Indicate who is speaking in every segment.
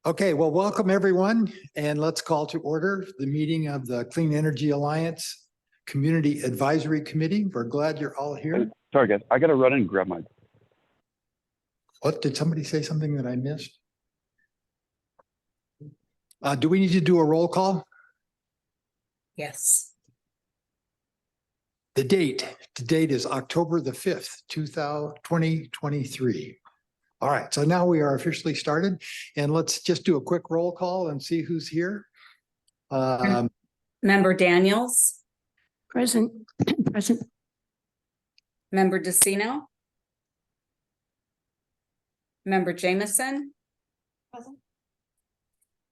Speaker 1: Okay, well, welcome everyone, and let's call to order the meeting of the Clean Energy Alliance Community Advisory Committee. We're glad you're all here.
Speaker 2: Sorry, guys. I got to run and grab my.
Speaker 1: What, did somebody say something that I missed? Do we need to do a roll call?
Speaker 3: Yes.
Speaker 1: The date is October the 5th, 2023. All right, so now we are officially started, and let's just do a quick roll call and see who's here.
Speaker 3: Member Daniels,
Speaker 4: Present. Present.
Speaker 3: Member DeCino, Member Jameson,
Speaker 4: Present.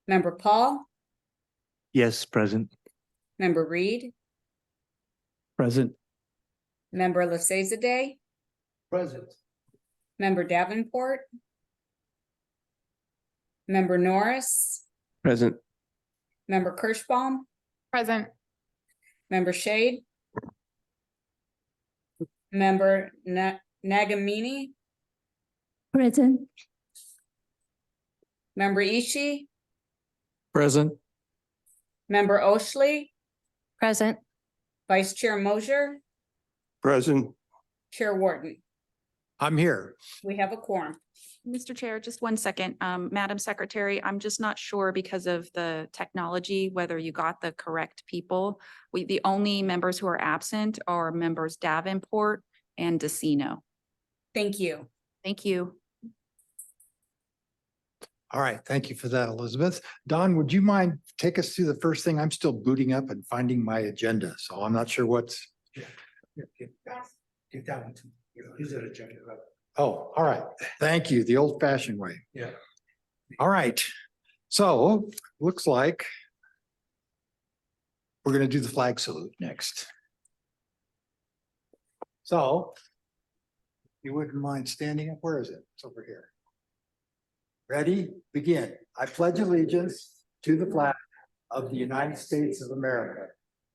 Speaker 3: Member Paul,
Speaker 5: Yes, present.
Speaker 3: Member Reed,
Speaker 5: Present.
Speaker 3: Member Lesazade,
Speaker 1: Present.
Speaker 3: Member Davenport, Member Norris,
Speaker 5: Present.
Speaker 3: Member Kirschbaum,
Speaker 4: Present.
Speaker 3: Member Shade, Member Nagamini,
Speaker 4: Present.
Speaker 3: Member Ishii,
Speaker 5: Present.
Speaker 3: Member Oshley,
Speaker 4: Present.
Speaker 3: Vice Chair Mosier,
Speaker 5: Present.
Speaker 3: Chair Wharton.
Speaker 1: I'm here.
Speaker 3: We have a quorum.
Speaker 6: Mr. Chair, just 1 second. Madam Secretary, I'm just not sure because of the technology, whether you got the correct people. The only members who are absent are members Davenport and DeCino.
Speaker 3: Thank you.
Speaker 6: Thank you.
Speaker 1: All right, thank you for that, Elizabeth. Don, would you mind take us through the first thing? I'm still booting up and finding my agenda, so I'm not sure what's.
Speaker 7: Get that one too. Use that agenda.
Speaker 1: Oh, all right. Thank you. The old fashioned way.
Speaker 7: Yeah.
Speaker 1: All right. So looks like we're going to do the flag salute next. So you wouldn't mind standing up? Where is it? It's over here. Ready? Begin. I pledge allegiance to the flag of the United States of America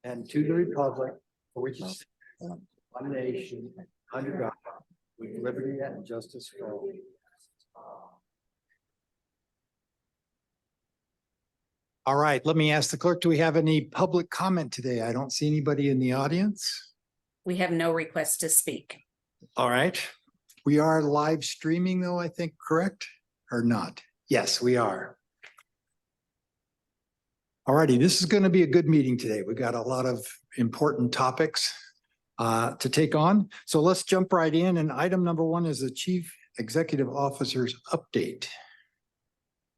Speaker 1: and to the republic for which it stands, one nation, under God, with liberty and justice for all. All right, let me ask the clerk, do we have any public comment today? I don't see anybody in the audience.
Speaker 3: We have no requests to speak.
Speaker 1: All right, we are live streaming though, I think, correct? Or not? Yes, we are. All righty, this is going to be a good meeting today. We got a lot of important topics to take on. So let's jump right in. And item number 1 is the Chief Executive Officer's update.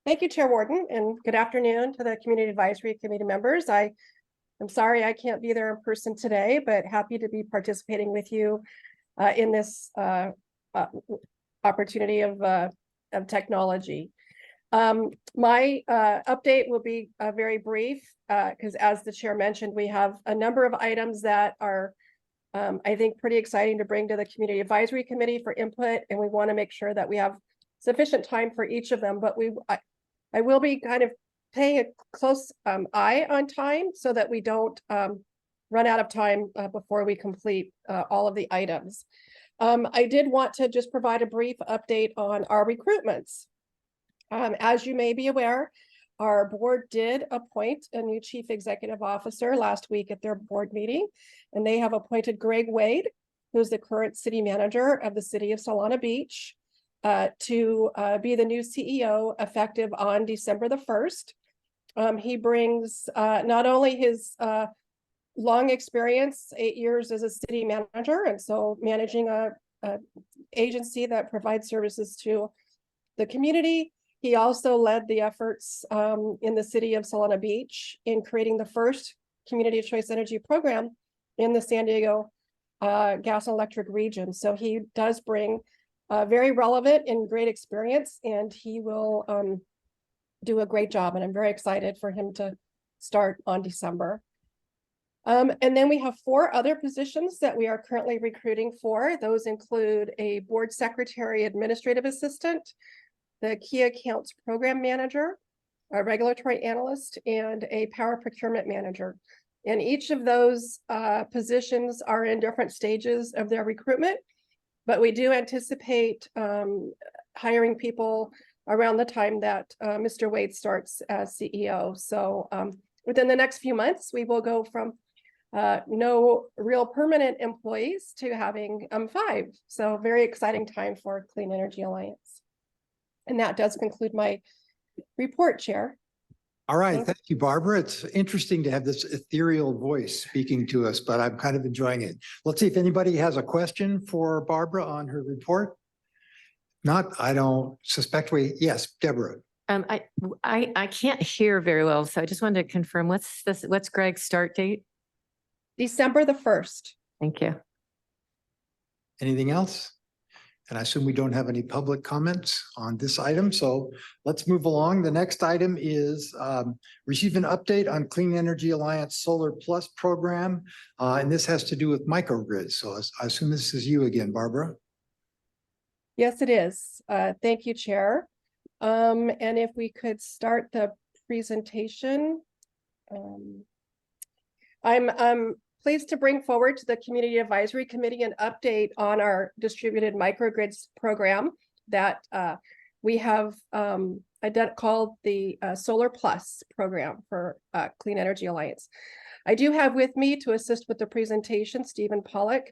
Speaker 8: Thank you, Chair Warden, and good afternoon to the Community Advisory Committee members. I'm sorry I can't be there in person today, but happy to be participating with you in this opportunity of technology. My update will be very brief because as the chair mentioned, we have a number of items that are I think pretty exciting to bring to the Community Advisory Committee for input, and we want to make sure that we have sufficient time for each of them, but I will be kind of paying a close eye on time so that we don't run out of time before we complete all of the items. I did want to just provide a brief update on our recruitments. As you may be aware, our board did appoint a new chief executive officer last week at their board meeting, and they have appointed Greg Wade, who's the current city manager of the city of Solana Beach, to be the new CEO effective on December the 1st. He brings not only his long experience, 8 years as a city manager, and so managing a agency that provides services to the community. He also led the efforts in the city of Solana Beach in creating the first community choice energy program in the San Diego gas and electric region. So he does bring very relevant and great experience, and he will do a great job. And I'm very excited for him to start on December. And then we have 4 other positions that we are currently recruiting for. Those include a board secretary administrative assistant, the key accounts program manager, a regulatory analyst, and a power procurement manager. And each of those positions are in different stages of their recruitment, but we do anticipate hiring people around the time that Mr. Wade starts as CEO. So within the next few months, we will go from no real permanent employees to having 5. So very exciting time for Clean Energy Alliance. And that does conclude my report, Chair.
Speaker 1: All right,
Speaker 8: Thank
Speaker 1: thank you, Barbara. It's interesting to have this ethereal voice speaking to us, but I'm kind of enjoying it. Let's see if anybody has a question for Barbara on her report. Not, I don't suspect yes, Deborah.
Speaker 9: I can't hear very well, so I just wanted to confirm, what's Greg's start date?
Speaker 8: December the 1st.
Speaker 9: Thank you.
Speaker 1: Anything else? And I assume we don't have any public comments on this item, so let's move along. The next item is receive an update on Clean Energy Alliance Solar Plus program. And this has to do with microgrids. So I assume this is you again, Barbara.
Speaker 8: Yes, it is. Thank you, Chair. And if we could start the presentation. I'm pleased to bring forward to the Community Advisory Committee an update on our distributed microgrids program that we have called the Solar Plus program for Clean Energy Alliance. I do have with me to assist with the presentation, Stephen Pollock,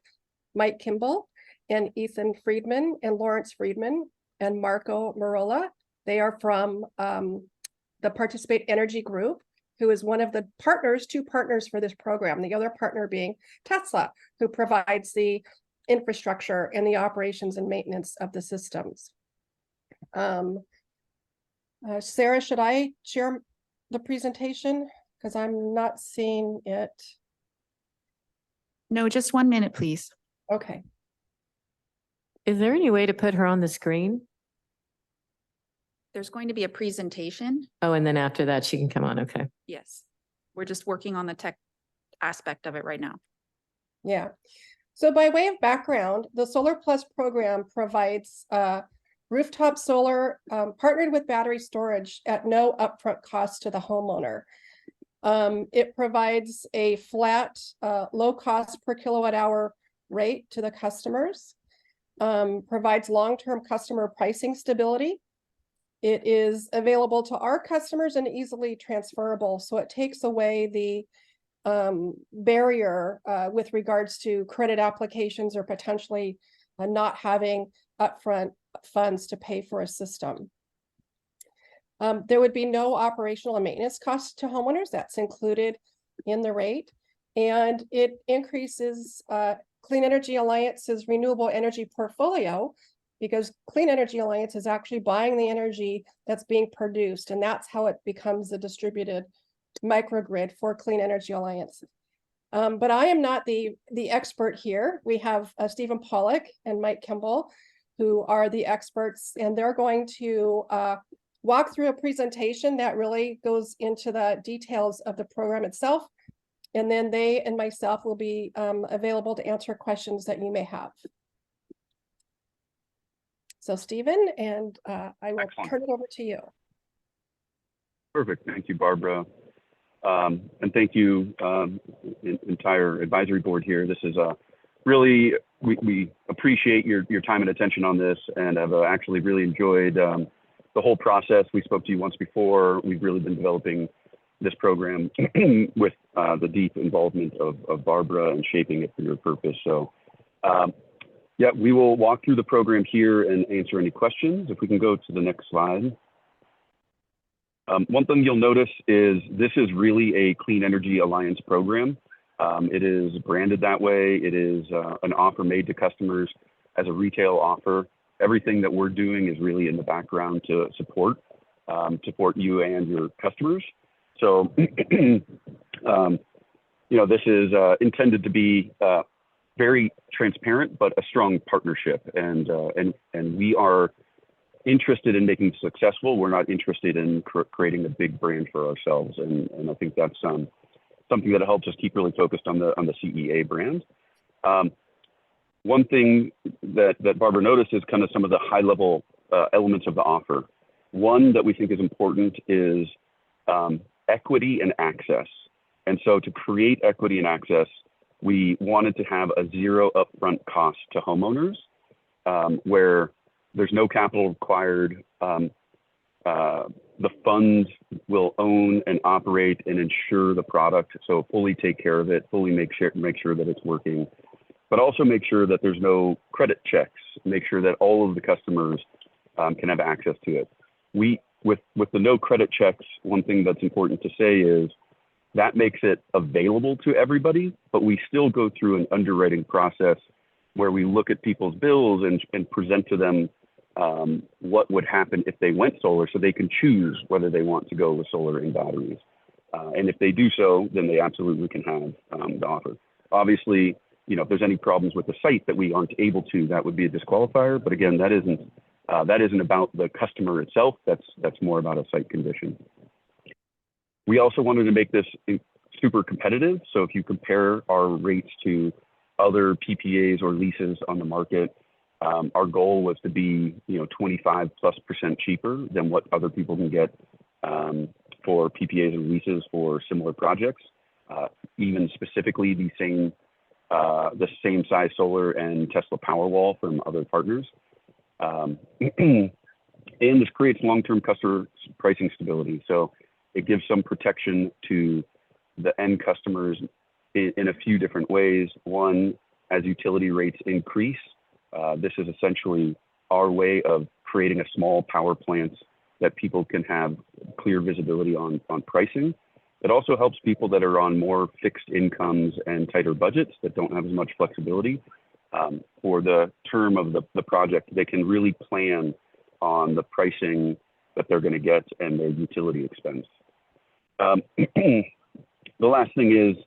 Speaker 8: Mike Kimball, and Ethan Friedman, and Lawrence Friedman, and Marco Marola. They are from the Participate Energy Group, who is one of the partners, 2 partners for this program, the other partner being Tesla, who provides the infrastructure and the operations and maintenance of the systems. Sarah, should I share the presentation? Because I'm not seeing it.
Speaker 6: No, just 1 minute, please.
Speaker 8: Okay.
Speaker 9: Is there any way to put her on the screen?
Speaker 6: There's going to be a presentation.
Speaker 9: Oh, and then after that, she can come on. Okay.
Speaker 6: Yes. We're just working on the tech aspect of it right now.
Speaker 8: Yeah. So by way of background, the Solar Plus program provides rooftop solar partnered with battery storage at no upfront cost to the homeowner. It provides a flat, low cost per kilowatt hour rate to the customers, provides long-term customer pricing stability. It is available to our customers and easily transferable. So it takes away the barrier with regards to credit applications or potentially not having upfront funds to pay for a system. There would be no operational and maintenance costs to homeowners. That's included in the rate. And it increases Clean Energy Alliance's renewable energy portfolio, because Clean Energy Alliance is actually buying the energy that's being produced, and that's how it becomes a distributed microgrid for Clean Energy Alliance. But I am not the expert here. We have Stephen Pollock and Mike Kimball, who are the experts, and they're going to walk through a presentation that really goes into the details of the program itself. And then they and myself will be available to answer questions that you may have. So Stephen, and I will
Speaker 2: Excellent.
Speaker 8: turn it over to you.
Speaker 2: Perfect. Thank you, Barbara. And thank you, entire advisory board here. This is really, we appreciate your time and attention on this, and have actually really enjoyed the whole process. We spoke to you once before. We've really been developing this program with the deep involvement of Barbara and shaping it for your purpose. So yeah, we will walk through the program here and answer any questions. If we can go to the next slide. One thing you'll notice is this is really a Clean Energy Alliance program. It is branded that way. It is an offer made to customers as a retail offer. Everything that we're doing is really in the background to support you and your customers. So, you know, this is intended to be very transparent, but a strong partnership. And we are interested in making it successful. We're not interested in creating a big brand for ourselves. And I think that's something that helps us keep really focused on the CEA brand. One thing that Barbara noticed is kind of some of the high level elements of the offer. One that we think is important is equity and access. And so to create equity and access, we wanted to have a zero upfront cost to homeowners, where there's no capital required. the fund will own and operate and ensure the product. So fully take care of it, fully make sure that it's working, but also make sure that there's no credit checks, make sure that all of the customers can have access to it. With the no credit checks, one thing that's important to say is that makes it available to everybody, but we still go through an underwriting process where we look at people's bills and present to them what would happen if they went solar, so they can choose whether they want to go with solar and batteries. And if they do so, then they absolutely can have the offer. Obviously, you know, if there's any problems with the site that we aren't able to, that would be a disqualifier. But again, that isn't about the customer itself. That's more about a site condition. We also wanted to make this super competitive. So if you compare our rates to other PPAs or leases on the market, our goal was to be, 25+% cheaper than what other people can get for PPAs and leases for similar projects. Even specifically the same size solar and Tesla Powerwall from other partners. And this creates long-term customer pricing stability. So it gives some protection to the end customers in a few different ways. One, as utility rates increase, this is essentially our way of creating a small power plant that people can have clear visibility on pricing. It also helps people that are on more fixed incomes and tighter budgets that don't have as much flexibility. For the term of the project, they can really plan on the pricing that they're going to get and their utility expense. The last thing is,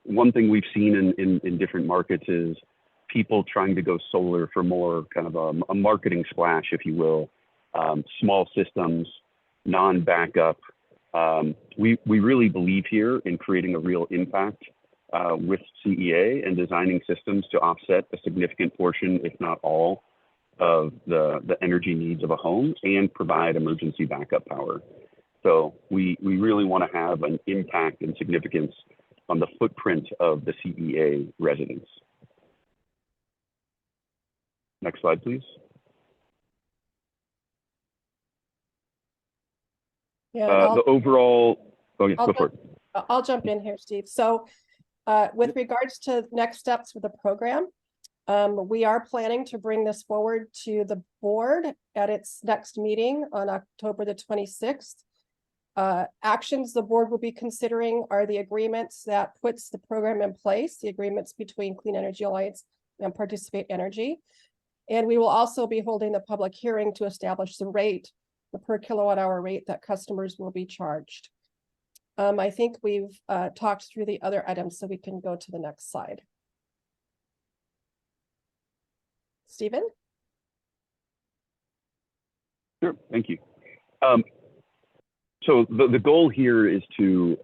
Speaker 2: one thing we've seen in different markets is people trying to go solar for more kind of a marketing splash, if you will, small systems, non-backup. We really believe here in creating a real impact with CEA and designing systems to offset a significant portion, if not all, of the energy needs of a home and provide emergency backup power. So we really want to have an impact and significance on the footprint of the CEA residents. Next slide, please.
Speaker 8: Yeah,
Speaker 2: The overall, go for it.
Speaker 8: I'll jump in here, Steve. So with regards to next steps with the program, we are planning to bring this forward to the board at its next meeting on October the 26th. Actions the board will be considering are the agreements that puts the program in place, the agreements between Clean Energy Alliance and Participate Energy. And we will also be holding the public hearing to establish the rate, the per kilowatt hour rate that customers will be charged. I think we've talked through the other items, so we can go to the next slide. Stephen?
Speaker 2: Sure, thank you. So the goal here is to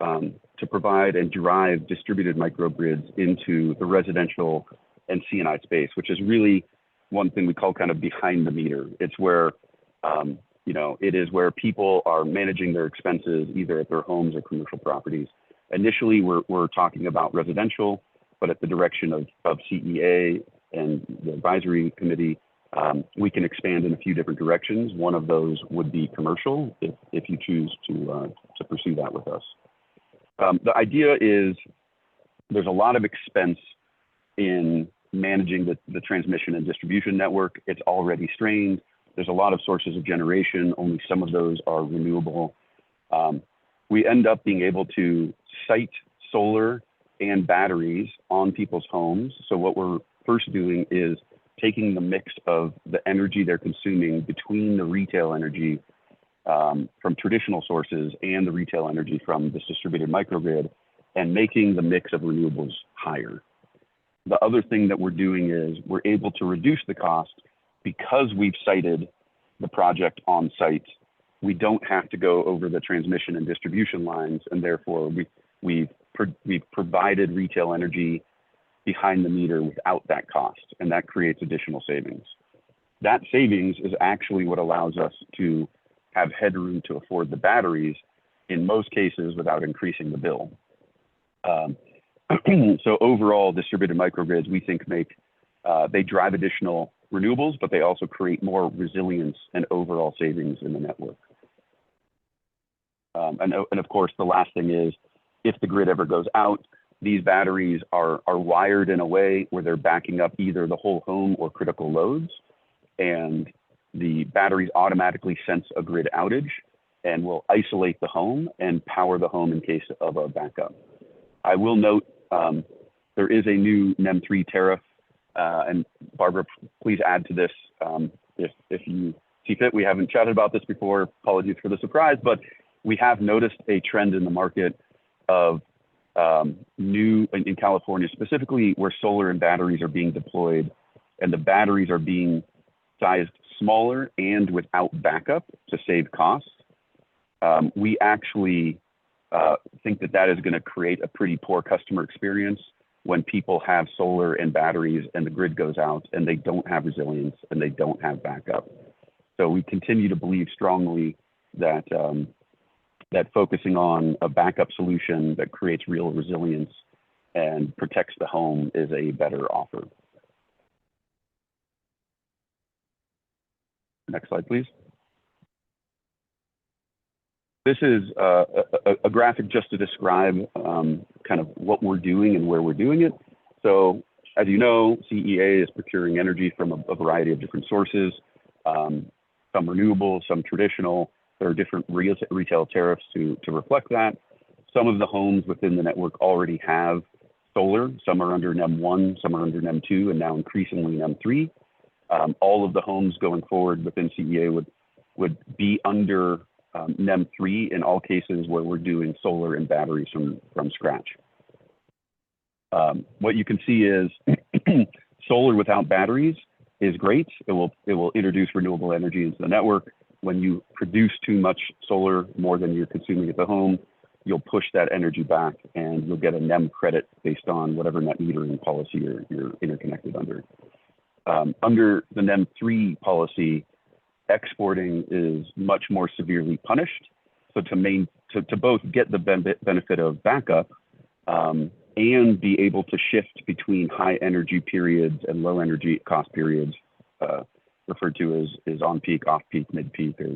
Speaker 2: provide and drive distributed microgrids into the residential and C&I space, which is really one thing we call kind of behind the meter. It's where, it is where people are managing their expenses either at their homes or commercial properties. Initially, we're talking about residential, but at the direction of CEA and the advisory committee, we can expand in a few different directions. One of those would be commercial, if you choose to pursue that with us. The idea is there's a lot of expense in managing the transmission and distribution network. It's already strained. There's a lot of sources of generation. Only some of those are renewable. We end up being able to site solar and batteries on people's homes. So what we're first doing is taking the mix of the energy they're consuming between the retail energy from traditional sources and the retail energy from this distributed microgrid and making the mix of renewables higher. The other thing that we're doing is we're able to reduce the cost because we've sited the project on site. We don't have to go over the transmission and distribution lines, and therefore we've provided retail energy behind the meter without that cost, and that creates additional savings. That savings is actually what allows us to have headroom to afford the batteries in most cases without increasing the bill. So overall, distributed microgrids, we think they drive additional renewables, but they also create more resilience and overall savings in the network. And of course, the last thing is, if the grid ever goes out, these batteries are wired in a way where they're backing up either the whole home or critical loads, and the batteries automatically sense a grid outage and will isolate the home and power the home in case of a backup. I will note there is a new NEM 3 tariff, and Barbara, please add to this if you see fit. We haven't chatted about this before. Apologies for the surprise, but we have noticed a trend in the market of new in California, specifically where solar and batteries are being deployed, and the batteries are being sized smaller and without backup to save costs. We actually think that that is going to create a pretty poor customer experience when people have solar and batteries and the grid goes out and they don't have resilience and they don't have backup. So we continue to believe strongly that that focusing on a backup solution that creates real resilience and protects the home is a better offer. Next slide, please. This is a graphic just to describe kind of what we're doing and where we're doing it. So as you know, CEA is procuring energy from a variety of different sources, some renewable, some traditional. There are different retail tariffs to reflect that. Some of the homes within the network already have solar. Some are under NEM 1, some are under NEM 2, and now increasingly NEM 3. All of the homes going forward within CEA would be under NEM 3 in all cases where we're doing solar and batteries from scratch. What you can see is solar without batteries is great. It will introduce renewable energy into the network. When you produce too much solar, more than you're consuming at the home, you'll push that energy back and you'll get a NEM credit based on whatever net metering policy you're interconnected under. Under the NEM 3 policy, exporting is much more severely punished. So to both get the benefit of backup and be able to shift between high energy periods and low energy cost periods, referred to as on peak, off peak, mid peak, or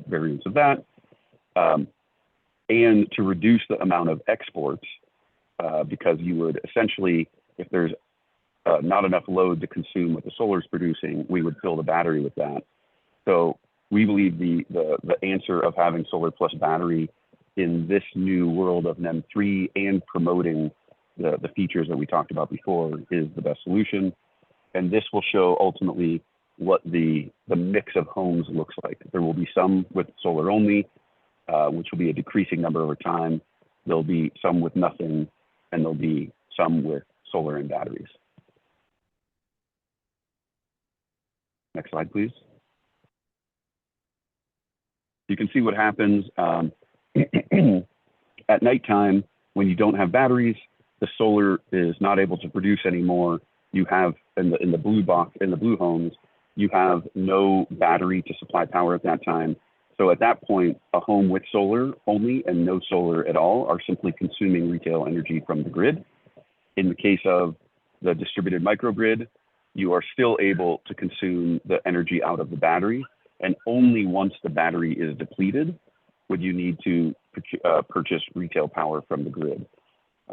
Speaker 2: variants of that, and to reduce the amount of exports, because you would essentially, if there's not enough load to consume what the solar is producing, we would fill the battery with that. So we believe the answer of having solar plus battery in this new world of NEM 3 and promoting the features that we talked about before is the best solution. And this will show ultimately what the mix of homes looks like. There will be some with solar only, which will be a decreasing number over time. There'll be some with nothing, and there'll be some with solar and batteries. Next slide, please. You can see what happens at nighttime when you don't have batteries. The solar is not able to produce anymore. You have in the blue box, in the blue homes, you have no battery to supply power at that time. So at that point, a home with solar only and no solar at all are simply consuming retail energy from the grid. In the case of the distributed microgrid, you are still able to consume the energy out of the battery, and only once the battery is depleted would you need to purchase retail power from the grid.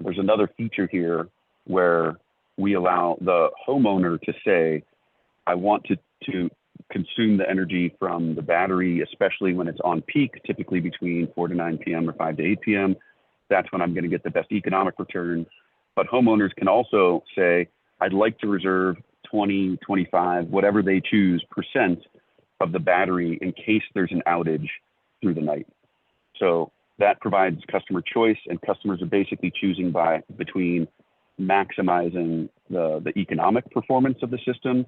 Speaker 2: There's another feature here where we allow the homeowner to say, I want to consume the energy from the battery, especially when it's on peak, typically between 4 to 9 p.m. or 5 to 8 p.m. That's when I'm going to get the best economic return. But homeowners can also say, I'd like to reserve 20, 25, whatever they choose, % of the battery in case there's an outage through the night. So that provides customer choice, and customers are basically choosing between maximizing the economic performance of the system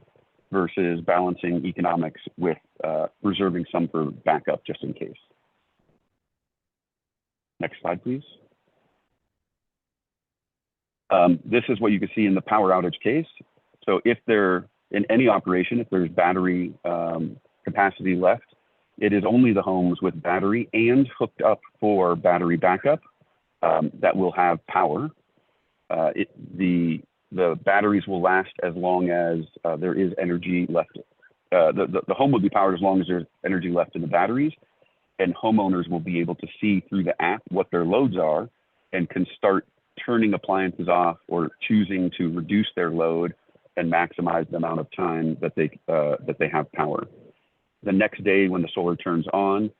Speaker 2: versus balancing economics with reserving some for backup just in case. Next slide, please. This is what you can see in the power outage case. So if in any operation, if there's battery capacity left, it is only the homes with battery and hooked up for battery backup that will have power. The the batteries will last as long as there is energy left. The home will be powered as long as there's energy left in the batteries, and homeowners will be able to see through the app what their loads are and can start turning appliances off or choosing to reduce their load and maximize the amount of time that they have power. The next day when the solar turns on,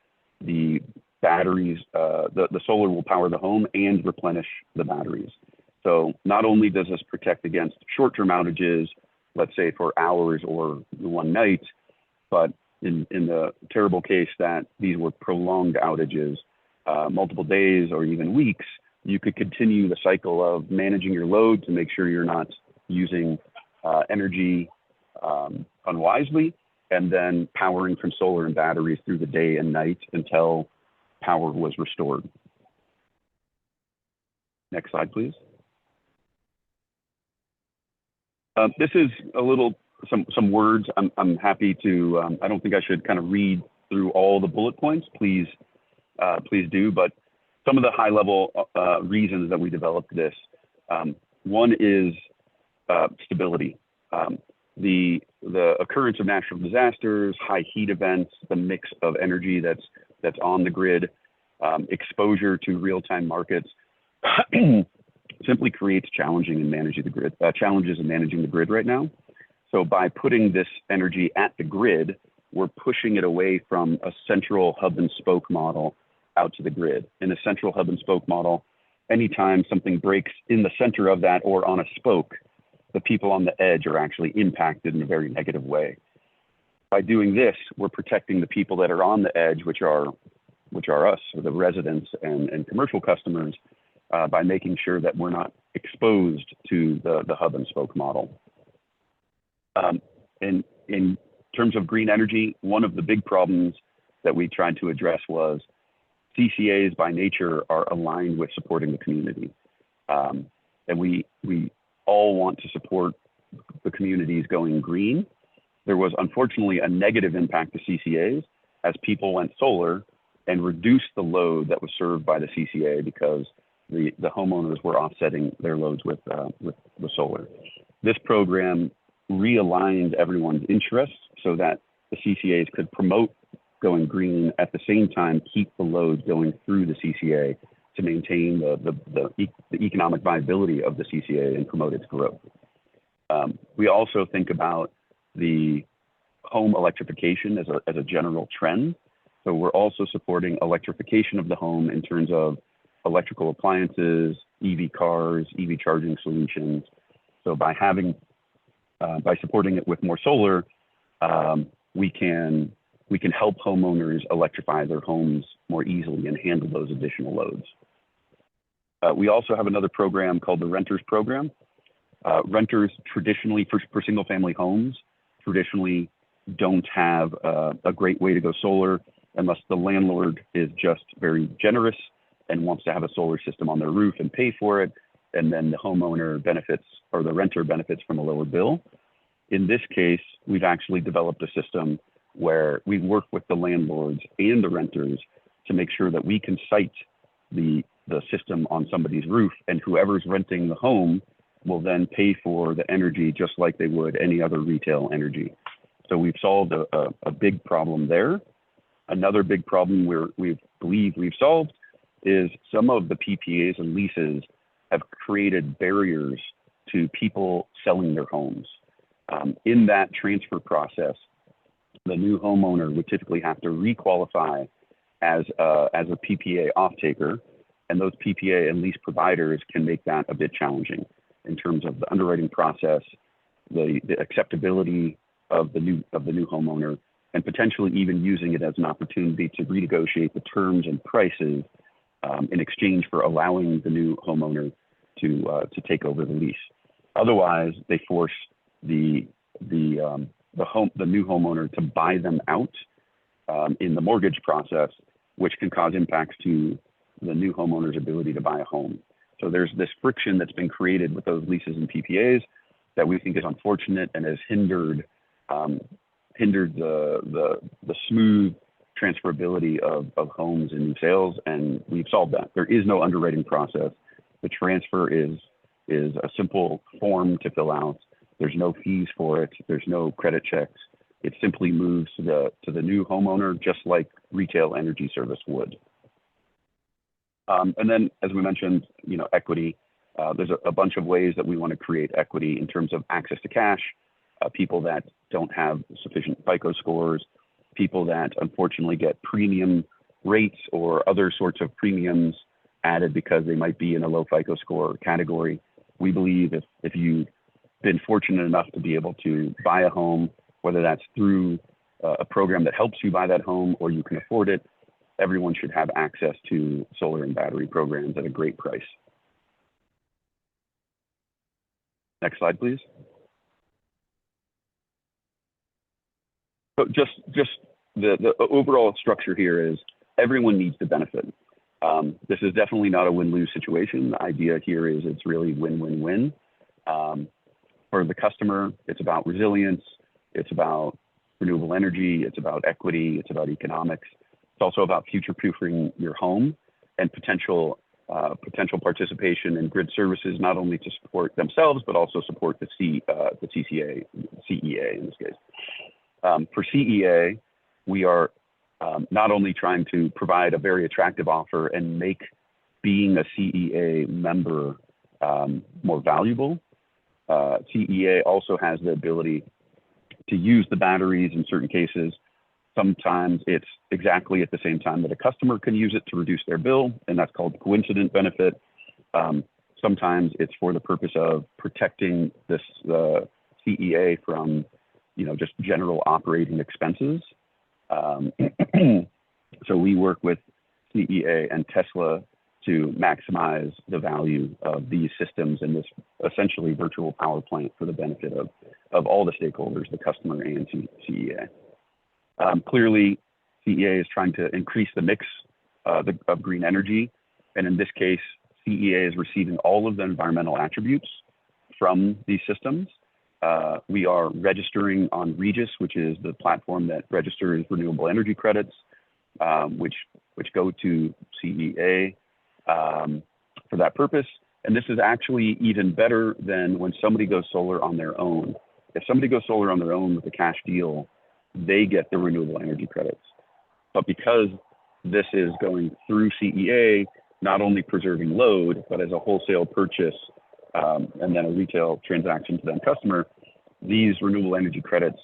Speaker 2: the batteries, the solar will power the home and replenish the batteries. So not only does this protect against short-term outages, let's say for hours or one night, but in the terrible case that these were prolonged outages, multiple days or even weeks, you could continue the cycle of managing your load to make sure you're not using energy unwisely, and then powering from solar and batteries through the day and night until power was restored. Next slide, please. This is a little, some words. I'm happy to, I don't think I should kind of read through all the bullet points. Please do, but some of the high level reasons that we developed this. One is stability. The occurrence of natural disasters, high heat events, the mix of energy that's on the grid, exposure to real-time markets simply creates challenges in managing the grid right now. So by putting this energy at the grid, we're pushing it away from a central hub and spoke model out to the grid. In a central hub and spoke model, anytime something breaks in the center of that or on a spoke, the people on the edge are actually impacted in a very negative way. By doing this, we're protecting the people that are on the edge, which are us, or the residents and commercial customers, by making sure that we're not exposed to the hub and spoke model. In terms of green energy, one of the big problems that we tried to address was CCAs by nature are aligned with supporting the community. And we all want to support the communities going green. There was unfortunately a negative impact to CCAs as people went solar and reduced the load that was served by the CCA because the homeowners were offsetting their loads with solar. This program realigned everyone's interests so that the CCAs could promote going green at the same time keep the loads going through the CCA to maintain the economic viability of the CCA and promote its growth. We also think about the home electrification as a general trend. So we're also supporting electrification of the home in terms of electrical appliances, EV cars, EV charging solutions. So by supporting it with more solar, we can help homeowners electrify their homes more easily and handle those additional loads. We also have another program called the Renters Program. Renters traditionally, for single family homes, traditionally don't have a great way to go solar unless the landlord is just very generous and wants to have a solar system on their roof and pay for it. And then the homeowner benefits or the renter benefits from a lower bill. In this case, we've actually developed a system where we work with the landlords and the renters to make sure that we can site the system on somebody's roof, and whoever's renting the home will then pay for the energy just like they would any other retail energy. So we've solved a big problem there. Another big problem we believe we've solved is some of the PPAs and leases have created barriers to people selling their homes. In that transfer process, the new homeowner would typically have to requalify as a PPA off-taker, and those PPA and lease providers can make that a bit challenging in terms of the underwriting process, the acceptability of the new homeowner, and potentially even using it as an opportunity to renegotiate the terms and prices in exchange for allowing the new homeowner to take over the lease. Otherwise, they force the new homeowner to buy them out in the mortgage process, which can cause impacts to the new homeowner's ability to buy a home. So there's this friction that's been created with those leases and PPAs that we think is unfortunate and has hindered the smooth transferability of homes and new sales, and we've solved that. There is no underwriting process. The transfer is is a simple form to fill out. There's no fees for it. There's no credit checks. It simply moves to the new homeowner, just like retail energy service would. And then, as we mentioned, equity. There's a bunch of ways that we want to create equity in terms of access to cash, people that don't have sufficient FICO scores, people that unfortunately get premium rates or other sorts of premiums added because they might be in a low FICO score category. We believe if you've been fortunate enough to be able to buy a home, whether that's through a program that helps you buy that home or you can afford it, everyone should have access to solar and battery programs at a great price. Next slide, please. So just the overall structure here is everyone needs to benefit. This is definitely not a win-lose situation. The idea here is it's really win-win-win. For the customer, it's about resilience, it's about renewable energy, it's about equity, it's about economics. It's also about future-proofing your home and potential participation in grid services, not only to support themselves, but also support the CEA in this case. For CEA, we are not only trying to provide a very attractive offer and make being a CEA member more valuable, CEA also has the ability to use the batteries in certain cases. Sometimes it's exactly at the same time that a customer can use it to reduce their bill, and that's called coincident benefit. Sometimes it's for the purpose of protecting the CEA from, just general operating expenses. So we work with CEA and Tesla to maximize the value of these systems and this essentially virtual power plant for the benefit of all the stakeholders, the customer and CEA. Clearly, CEA is trying to increase the mix of green energy. And in this case, CEA is receiving all of the environmental attributes from these systems. We are registering on Regis, which is the platform that registers renewable energy credits, which go to CEA for that purpose. And this is actually even better than when somebody goes solar on their own. If somebody goes solar on their own with a cash deal, they get the renewable energy credits. But because this is going through CEA, not only preserving load, but as a wholesale purchase and then a retail transaction to the end customer, these renewable energy credits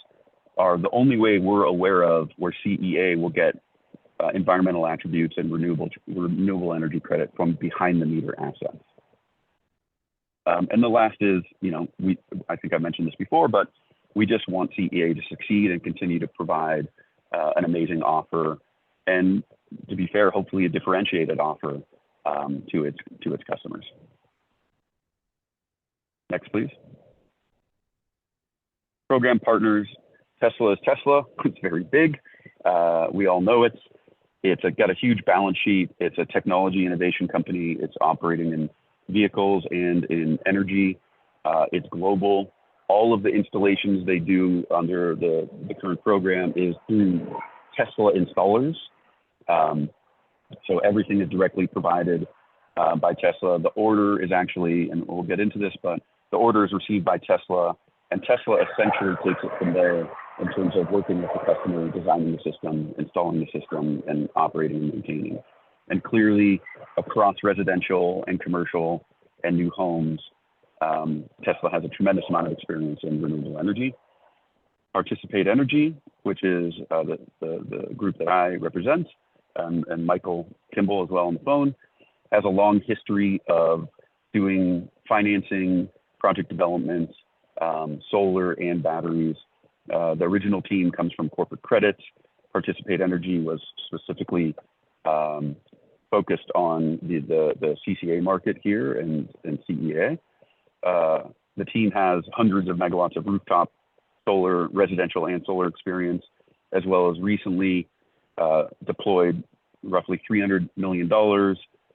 Speaker 2: are the only way we're aware of where CEA will get environmental attributes and renewable energy credit from behind the meter assets. And the last is, I think I mentioned this before, but we just want CEA to succeed and continue to provide an amazing offer, and to be fair, hopefully a differentiated offer to its customers. Next, please. Program partners. Tesla is Tesla. It's very big. We all know it. It's got a huge balance sheet. It's a technology innovation company. It's operating in vehicles and in energy. It's global. All of the installations they do under the current program is through Tesla installers. So everything is directly provided by Tesla. The order is actually, and we'll get into this, but the order is received by Tesla, and Tesla essentially takes it from there in terms of working with the customer, designing the system, installing the system, and operating and maintaining. And clearly, across residential and commercial and new homes, Tesla has a tremendous amount of experience in renewable energy. Participate Energy, which is the group that I represent, and Michael Kimball as well on the phone, has a long history of doing financing, project development, solar and batteries. The original team comes from corporate credit. Participate Energy was specifically focused on the CCA market here and CEA. The team has hundreds of megawatts of rooftop solar, residential and solar experience, as well as recently deployed roughly $300 million,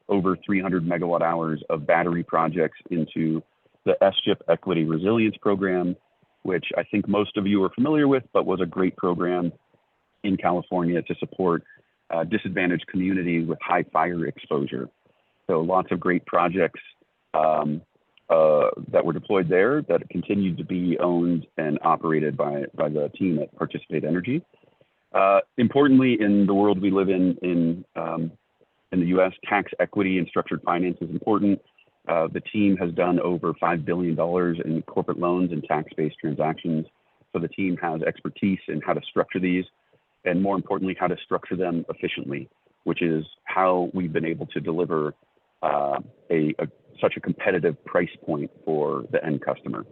Speaker 2: over 300 megawatt hours of battery projects into the SCHIP Equity Resilience Program, which I think most of you are familiar with, but was a great program in California to support disadvantaged communities with high fire exposure. So lots of great projects that were deployed there that continued to be owned and operated by the team at Participate Energy. Importantly, in the world we live in the U.S., tax equity and structured finance is important. The team has done over $5 billion in corporate loans and tax-based transactions. So the team has expertise in how to structure these, and more importantly, how to structure them efficiently, which is how we've been able to deliver such a competitive price point for the end customer.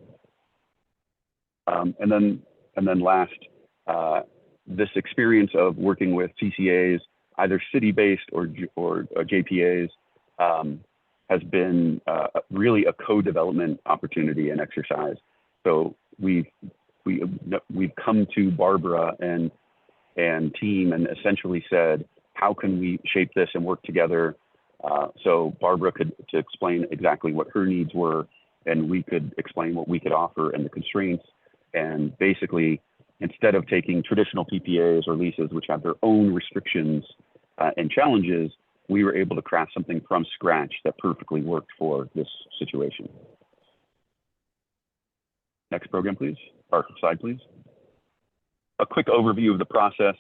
Speaker 2: And then last, this experience of working with CCAs, either city-based or JPAs, has been really a co-development opportunity and exercise. So we've come to Barbara and team and essentially said, how can we shape this and work together? So Barbara could explain exactly what her needs were, and we could explain what we could offer and the constraints. And basically, instead of taking traditional PPAs or leases, which have their own restrictions and challenges, we were able to craft something from scratch that perfectly worked for this situation. Next program, please. Or slide, please. A quick overview of the process.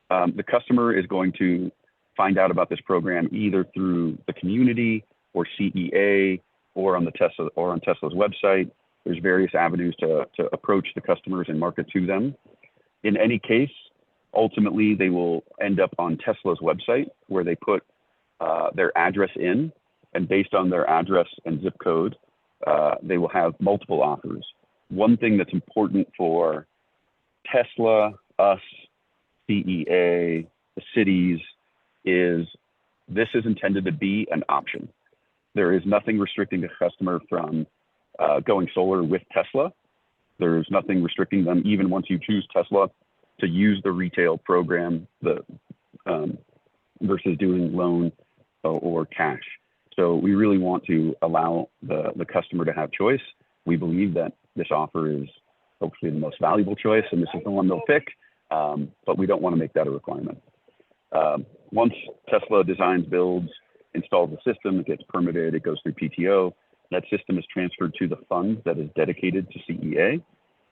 Speaker 2: The customer is going to find out about this program either through the community or CEA or on Tesla's website. There's various avenues to approach the customers and market to them. In any case, ultimately, they will end up on Tesla's website where they put their address in, and based on their address and zip code, they will have multiple offers. One thing that's important for Tesla, us, CEA, the cities, is this is intended to be an option. There is nothing restricting the customer from going solar with Tesla. There's nothing restricting them, even once you choose Tesla, to use the retail program versus doing loan or cash. So we really want to allow the customer to have choice. We believe that this offer is hopefully the most valuable choice, and this is the one they'll pick, but we don't want to make that a requirement. Once Tesla designs, builds, installs the system, it gets permitted, it goes through PTO, that system is transferred to the fund that is dedicated to CEA,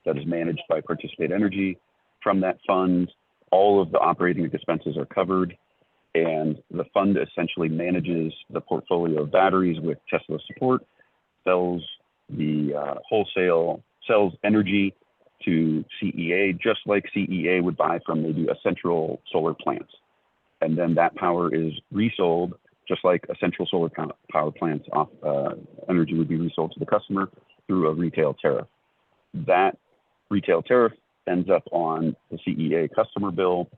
Speaker 2: that is managed by Participate Energy. From that fund, all of the operating expenses are covered, and the fund essentially manages the portfolio of batteries with Tesla support, sells energy to CEA, just like CEA would buy from maybe a central solar plant. And then that power is resold, just like a central solar power plant's energy would be resold to the customer through a retail tariff. That retail tariff ends up on the CEA customer bill.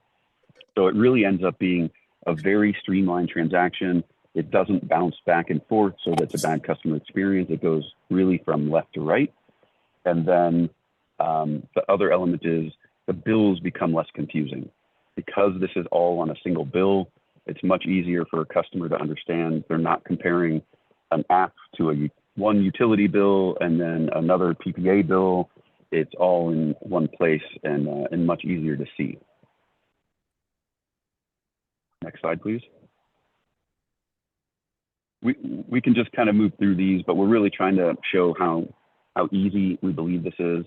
Speaker 2: So it really ends up being a very streamlined transaction. It doesn't bounce back and forth, so that's a bad customer experience. It goes really from left to right. And then the other element is the bills become less confusing. Because this is all on a single bill, it's much easier for a customer to understand. They're not comparing an app to one utility bill and then another PPA bill. It's all in one place and much easier to see. Next slide, please. We can just kind of move through these, but we're really trying to show how easy we believe this is.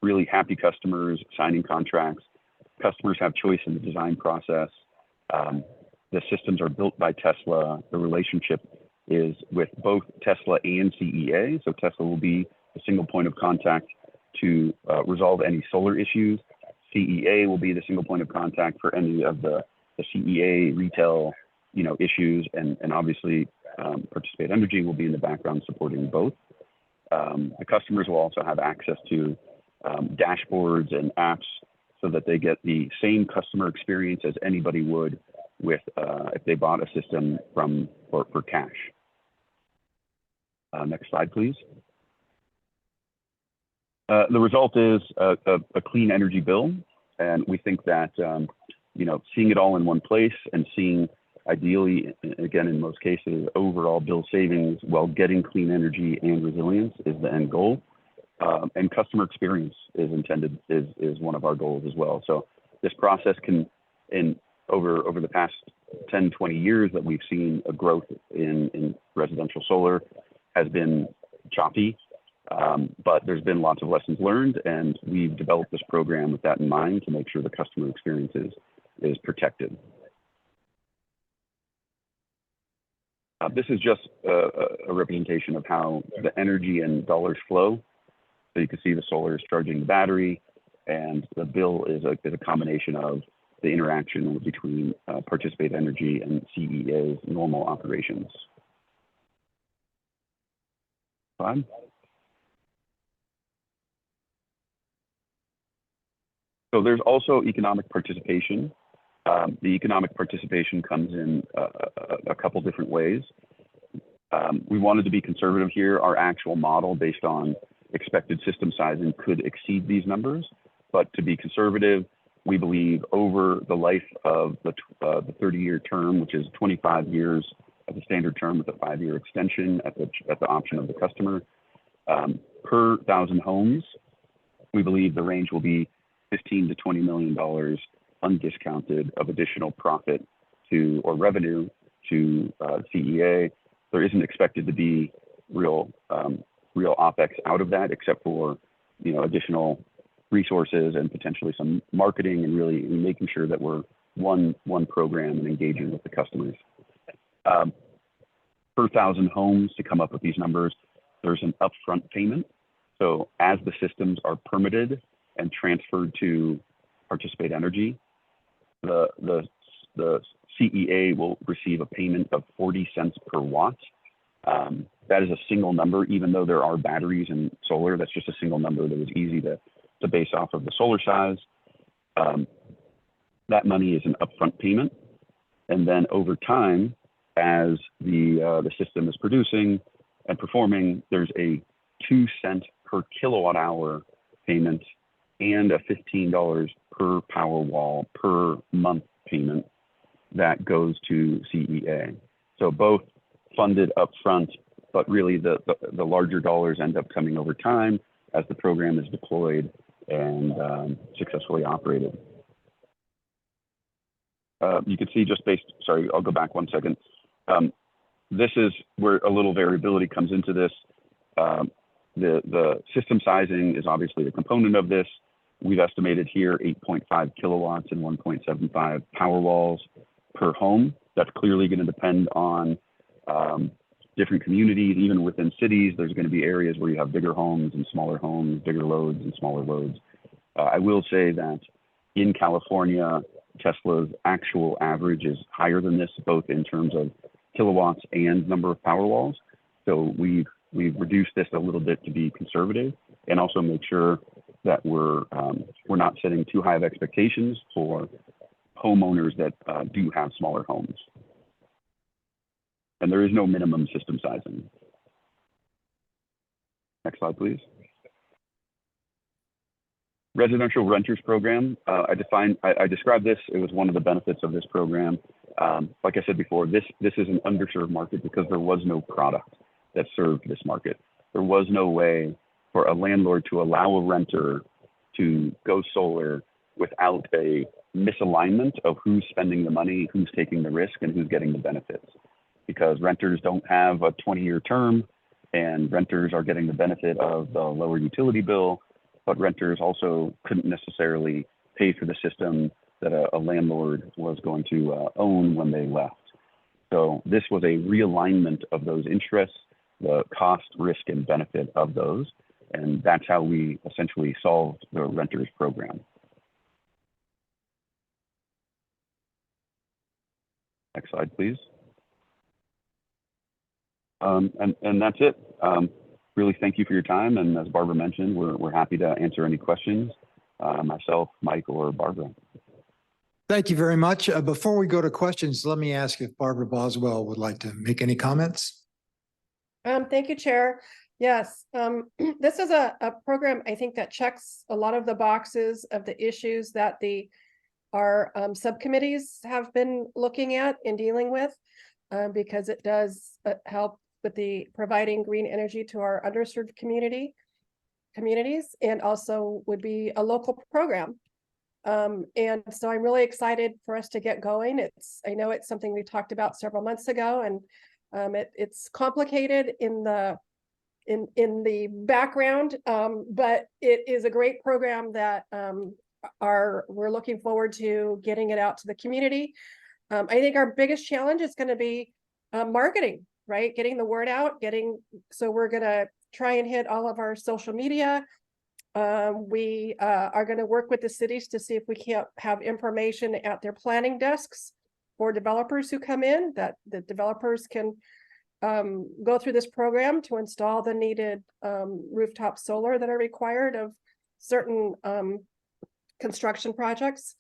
Speaker 2: Really happy customers signing contracts. Customers have choice in the design process. The systems are built by Tesla. The relationship is with both Tesla and CEA. So Tesla will be a single point of contact to resolve any solar issues. CEA will be the single point of contact for any of the CEA retail issues, and obviously Participate Energy will be in the background supporting both. The customers will also have access to dashboards and apps so that they get the same customer experience as anybody would with if they bought a system for cash. Next slide, please. The result is a clean energy bill, and we think that seeing it all in one place and seeing ideally, again in most cases, overall bill savings while getting clean energy and resilience is the end goal. And customer experience is one of our goals as well. So this process can, over the past 10, 20 years that we've seen a growth in residential solar, has been choppy. But there's been lots of lessons learned, and we've developed this program with that in mind to make sure the customer experience is protected. This is just a representation of how the energy and dollars flow. So you can see the solar is charging the battery, and the bill is a combination of the interaction between Participate Energy and CEA's normal operations. Fine. So there's also economic participation. The economic participation comes in a couple different ways. We wanted to be conservative here. Our actual model based on expected system sizing could exceed these numbers, but to be conservative, we believe over the life of the 30-year term, which is 25 years as a standard term with a 5-year extension at the option of the customer, per 1,000 homes, we believe the range will be $15 to $20 million undiscounted of additional profit to or revenue to CEA. There isn't expected to be real OpEx out of that, except for additional resources and potentially some marketing and really making sure that we're one program and engaging with the customers. Per 1,000 homes, to come up with these numbers, there's an upfront payment. So as the systems are permitted and transferred to Participate Energy, the CEA will receive a payment of 40 cents per watt. That is a single number, even though there are batteries and solar. That's just a single number that is easy to base off of the solar size. That money is an upfront payment, and then over time, as the system is producing and performing, there's a 2 cent per kilowatt hour payment and a $15 per power wall per month payment that goes to CEA. So both funded upfront, but really the larger dollars end up coming over time as the program is deployed and successfully operated. You can see just based, sorry, I'll go back 1 second. This is where a little variability comes into this. The system sizing is obviously a component of this. We've estimated here 8.5 kilowatts and 1.75 power walls per home. That's clearly going to depend on different communities. Even within cities, there's going to be areas where you have bigger homes and smaller homes, bigger loads and smaller loads. I will say that in California, Tesla's actual average is higher than this, both in terms of kilowatts and number of power walls. So we've reduced this a little bit to be conservative and also make sure that we're not setting too high of expectations for homeowners that do have smaller homes. And there is no minimum system sizing. Next slide, please. Residential renters program. I described this. It was one of the benefits of this program. Like I said before, this is an underserved market because there was no product that served this market. There was no way for a landlord to allow a renter to go solar without a misalignment of who's spending the money, who's taking the risk, and who's getting the benefits. Because renters don't have a 20-year term, and renters are getting the benefit of the lower utility bill, but renters also couldn't necessarily pay for the system that a landlord was going to own when they left. So this was a realignment of those interests, the cost, risk, and benefit of those. And that's how we essentially solved the renters program. Next slide, please. And that's it. Really thank you for your time. And as Barbara mentioned, we're happy to answer any questions, myself, Mike, or Barbara.
Speaker 1: Thank you very much. Before we go to questions, let me ask if Barbara Boswell would like to make any comments.
Speaker 8: Thank you, Chair. Yes, this is a program, I think, that checks a lot of the boxes of the issues that our subcommittees have been looking at and dealing with, because it does help with the providing green energy to our underserved communities, and also would be a local program. And so I'm really excited for us to get going. I know it's something we talked about several months ago, and it's complicated in the in the background. But it is a great program that we're looking forward to getting it out to the community. I think our biggest challenge is going to be marketing, right? Getting the word out, so we're going to try and hit all of our social media. We are going to work with the cities to see if we can't have information at their planning desks for developers who come in, that the developers can go through this program to install the needed rooftop solar that are required of certain construction projects.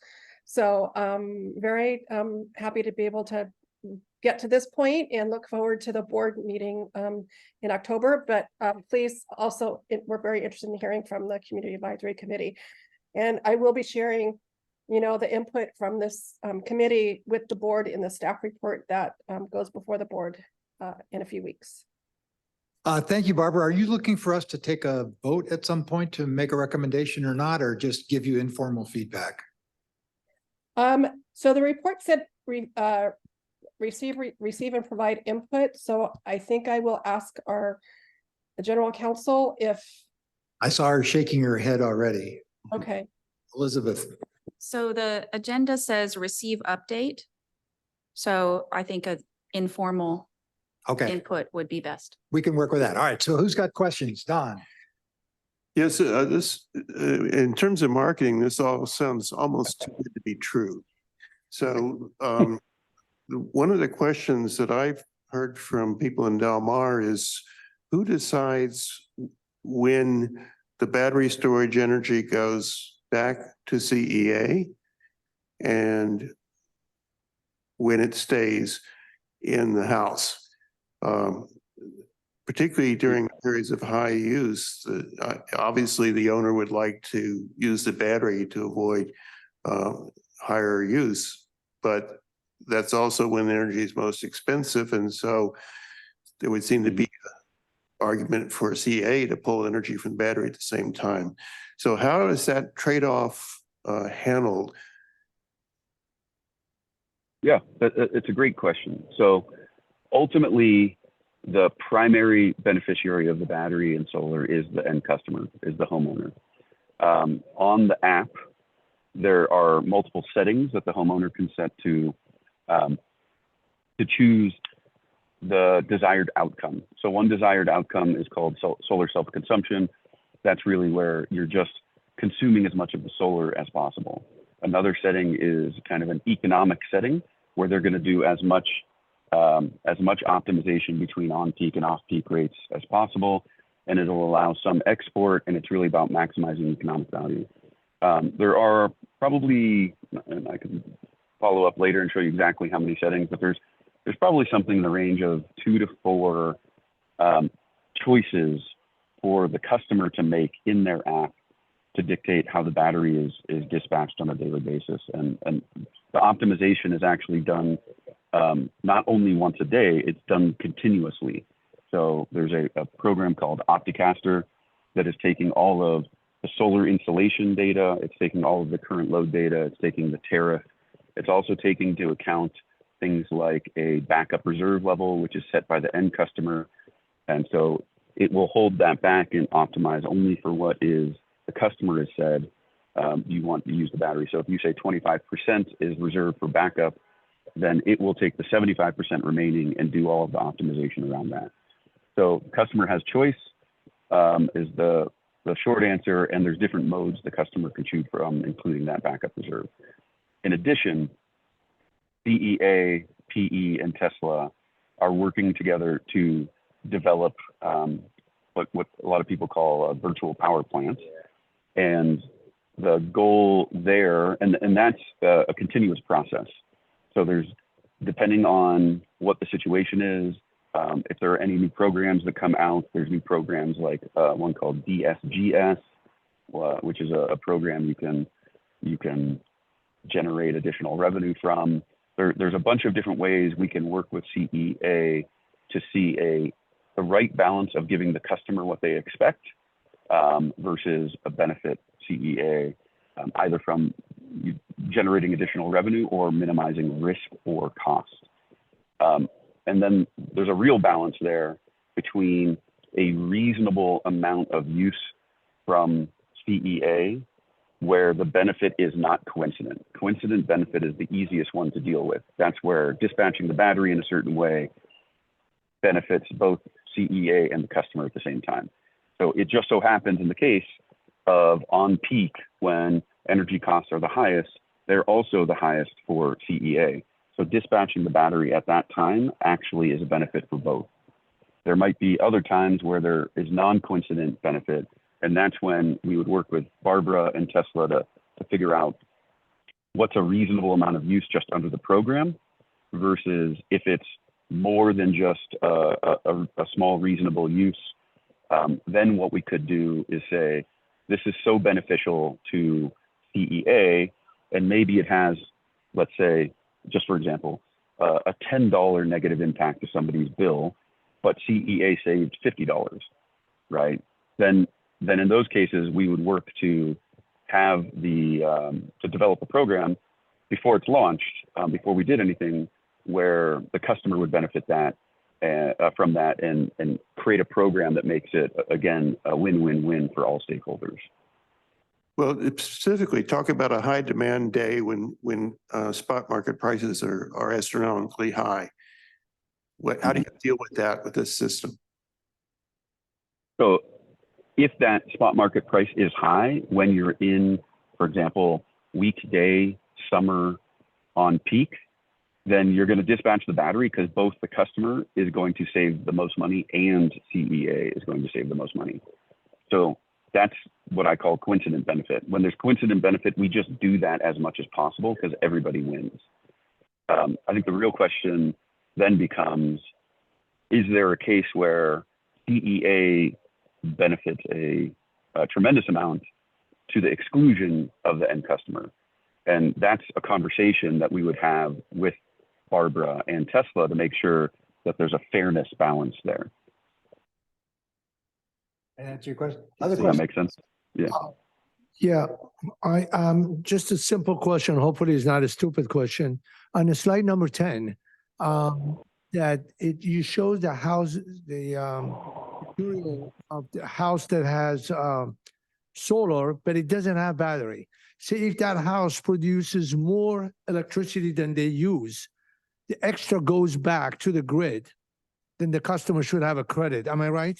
Speaker 8: So very happy to be able to get to this point and look forward to the board meeting in October. But please also, we're very interested in hearing from the Community Advisory Committee. And I will be sharing, the input from this committee with the board in the staff report that goes before the board in a few weeks.
Speaker 1: Thank you, Barbara. Are you looking for us to take a vote at some point to make a recommendation or not, or just give you informal feedback?
Speaker 8: So the report said receive and provide input. So I think I will ask our general counsel if.
Speaker 1: I saw her shaking her head already.
Speaker 8: Okay.
Speaker 1: Elizabeth.
Speaker 6: So the agenda says receive update. So I think an informal
Speaker 1: Okay,
Speaker 6: input would be best.
Speaker 1: we can work with that. All right. So who's got questions? Don?
Speaker 5: Yes, in terms of marketing, this all sounds almost too good to be true. So one of the questions that I've heard from people in Del Mar is who decides when the battery storage energy goes back to CEA and when it stays in the house? Particularly during periods of high use, obviously the owner would like to use the battery to avoid higher use, but that's also when energy is most expensive. And so there would seem to be an argument for CA to pull energy from the battery at the same time. So how is that trade-off handled?
Speaker 2: Yeah, it's a great question. So ultimately, the primary beneficiary of the battery and solar is the end customer, is the homeowner. On the app, there are multiple settings that the homeowner can set to choose the desired outcome. So one desired outcome is called solar self-consumption. That's really where you're just consuming as much of the solar as possible. Another setting is kind of an economic setting where they're going to do as much optimization between on-peak and off-peak rates as possible, and it'll allow some export, and it's really about maximizing economic value. There are probably, and I can follow up later and show you exactly how many settings, but there's probably something in the range of 2 to 4 choices for the customer to make in their app to dictate how the battery is dispatched on a daily basis. And the optimization is actually done not only once a day, it's done continuously. So there's a program called Opticaster that is taking all of the solar installation data, it's taking all of the current load data, it's taking the tariff, it's also taking into account things like a backup reserve level, which is set by the end customer. And so it will hold that back and optimize only for what is the customer has said you want to use the battery. So if you say 25% is reserved for backup, then it will take the 75% remaining and do all of the optimization around that. So customer has choice is the short answer, and there's different modes the customer can choose from, including that backup reserve. In addition, CEA, PE, and Tesla are working together to develop what a lot of people call virtual power plants. And the goal there, and that's a continuous process. So there's, depending on what the situation is, if there are any new programs that come out, there's new programs like one called DSGS, which is a program you can generate additional revenue from. There's a bunch of different ways we can work with CEA to see the right balance of giving the customer what they expect versus a benefit CEA, either from generating additional revenue or minimizing risk or cost. And then there's a real balance there between a reasonable amount of use from CEA where the benefit is not coincident. Coincident benefit is the easiest one to deal with. That's where dispatching the battery in a certain way benefits both CEA and the customer at the same time. So it just so happens in the case of on peak, when energy costs are the highest, they're also the highest for CEA. So dispatching the battery at that time actually is a benefit for both. There might be other times where there is non-coincident benefit, and that's when we would work with Barbara and Tesla to figure out what's a reasonable amount of use just under the program versus if it's more than just a small reasonable use. Then what we could do is say, this is so beneficial to CEA, and maybe it has, let's say, just for example, a $10 negative impact to somebody's bill, but CEA saved $50, right? Then in those cases, we would work to have to develop a program before it's launched, before we did anything, where the customer would benefit from that and create a program that makes it, again, a win-win-win for all stakeholders.
Speaker 5: Well, specifically talk about a high demand day when spot market prices are astronomically high. How do you deal with that with this system?
Speaker 2: So if that spot market price is high, when you're in, for example, weekday summer on peak, then you're going to dispatch the battery because both the customer is going to save the most money and CEA is going to save the most money. So that's what I call coincident benefit. When there's coincident benefit, we just do that as much as possible because everybody wins. I think the real question then becomes, is there a case where CEA benefits a tremendous amount to the exclusion of the end customer? And that's a conversation that we would have with Barbara and Tesla to make sure that there's a fairness balance there.
Speaker 1: And answer your question.
Speaker 2: Does that make sense? Yeah.
Speaker 7: Yeah, I, just a simple question, hopefully it's not a stupid question. On the slide number 10, you show the house, material of the house that has, solar, but it doesn't have battery. Say if that house produces more electricity than they use, the extra goes back to the grid, then the customer should have a credit. Am I right?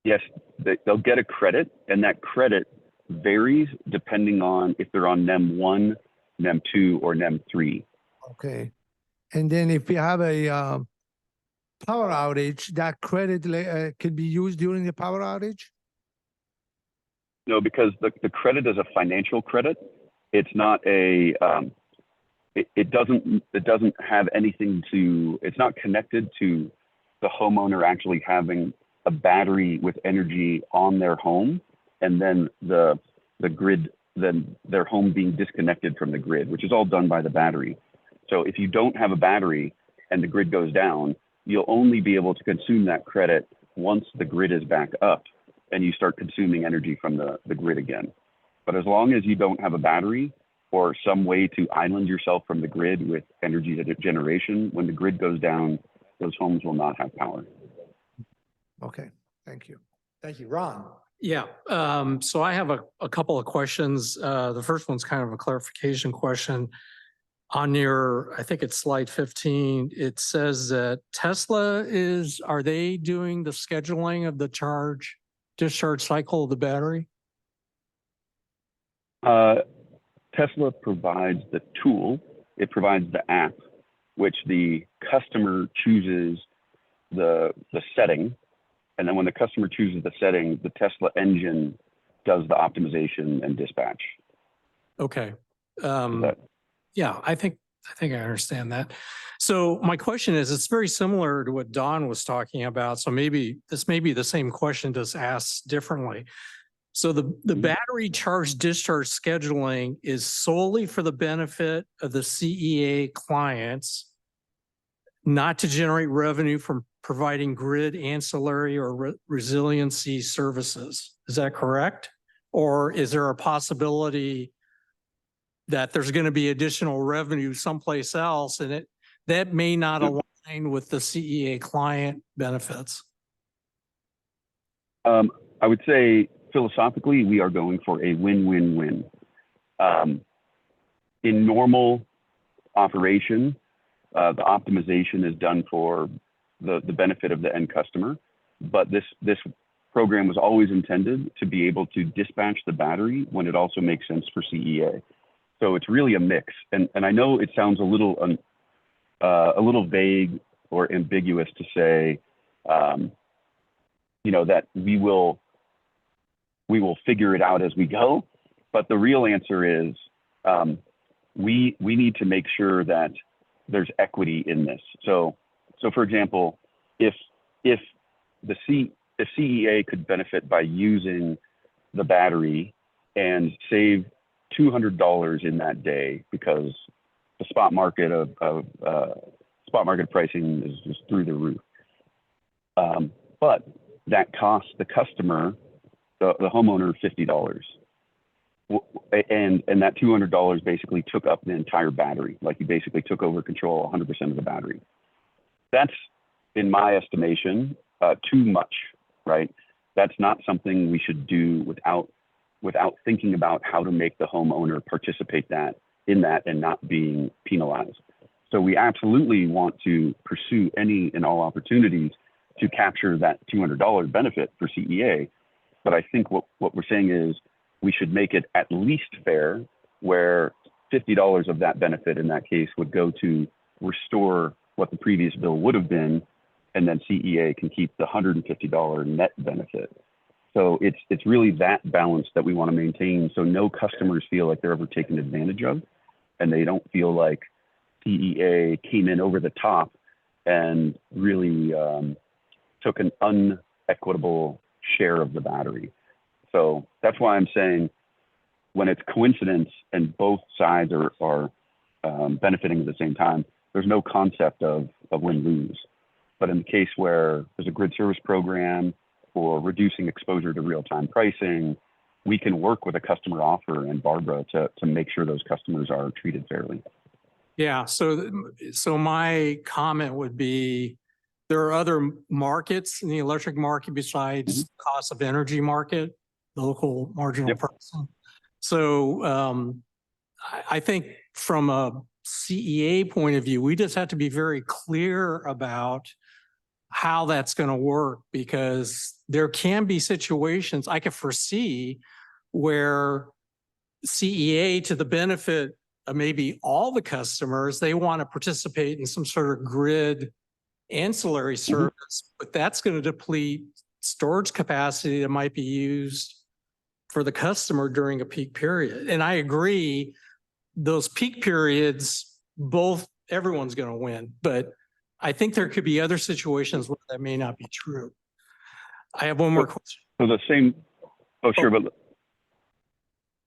Speaker 2: Yes, they'll get a credit, and that credit varies depending on if they're on NEM 1, NEM 2, or NEM 3.
Speaker 7: Okay. And then if you have a power outage, that credit can be used during the power outage?
Speaker 2: No, because the credit is a financial credit. It's not a, it doesn't have anything to, it's not connected to the homeowner actually having a battery with energy on their home, and then the grid, then their home being disconnected from the grid, which is all done by the battery. So if you don't have a battery and the grid goes down, you'll only be able to consume that credit once the grid is back up and you start consuming energy from the grid again. But as long as you don't have a battery or some way to island yourself from the grid with energy generation, when the grid goes down, those homes will not have power.
Speaker 7: Okay, thank you.
Speaker 1: Thank you, Ron.
Speaker 10: Yeah, so I have a couple of questions. The first one's kind of a clarification question. On your, I think it's slide 15, it says that Tesla are they doing the scheduling of the discharge cycle of the battery?
Speaker 2: Tesla provides the tool, it provides the app, which the customer chooses the setting. And then when the customer chooses the setting, the Tesla engine does the optimization and dispatch.
Speaker 10: Okay. Yeah, I think I understand that. So my question is, it's very similar to what Don was talking about. So maybe this may be the same question, just asked differently. So the battery charge discharge scheduling is solely for the benefit of the CEA clients, not to generate revenue from providing grid ancillary or resiliency services. Is that correct? Or is there a possibility that there's going to be additional revenue someplace else and that may not align with the CEA client benefits?
Speaker 2: I would say philosophically, we are going for a win-win-win. In normal operation, the optimization is done for the benefit of the end customer, but this program was always intended to be able to dispatch the battery when it also makes sense for CEA. So it's really a mix. And I know it sounds a little vague or ambiguous to say, that we will figure it out as we go. But the real answer is we need to make sure that there's equity in this. So for example, if CEA could benefit by using the battery and save $200 in that day because the spot market pricing is just through the roof. But that costs the customer, the homeowner, $50. And that $200 basically took up the entire battery. Like you basically took over control 100% of the battery. That's, in my estimation, too much, right? That's not something we should do without thinking about how to make the homeowner participate in that and not being penalized. So we absolutely want to pursue any and all opportunities to capture that $200 benefit for CEA. But I think what we're saying is we should make it at least fair, where $50 of that benefit in that case would go to restore what the previous bill would have been, and then CEA can keep the $150 net benefit. So it's really that balance that we want to maintain, so no customers feel like they're ever taken advantage of, and they don't feel like CEA came in over the top and really took an unequitable share of the battery. So that's why I'm saying when it's coincidence and both sides are benefiting at the same time, there's no concept of win-lose. But in the case where there's a grid service program or reducing exposure to real-time pricing, we can work with a customer offer and Barbara to make sure those customers are treated fairly.
Speaker 10: Yeah, so my comment would be, there are other markets in the electric market besides the cost of energy market, the local marginal pricing. So I think from a CEA point of view, we just have to be very clear about how that's going to work, because there can be situations I could foresee where CEA, to the benefit of maybe all the customers, they want to participate in some sort of grid ancillary service, but that's going to deplete storage capacity that might be used for the customer during a peak period. And I agree, those peak periods, everyone's going to win, but I think there could be other situations where that may not be true. I have one more question.
Speaker 2: So the same,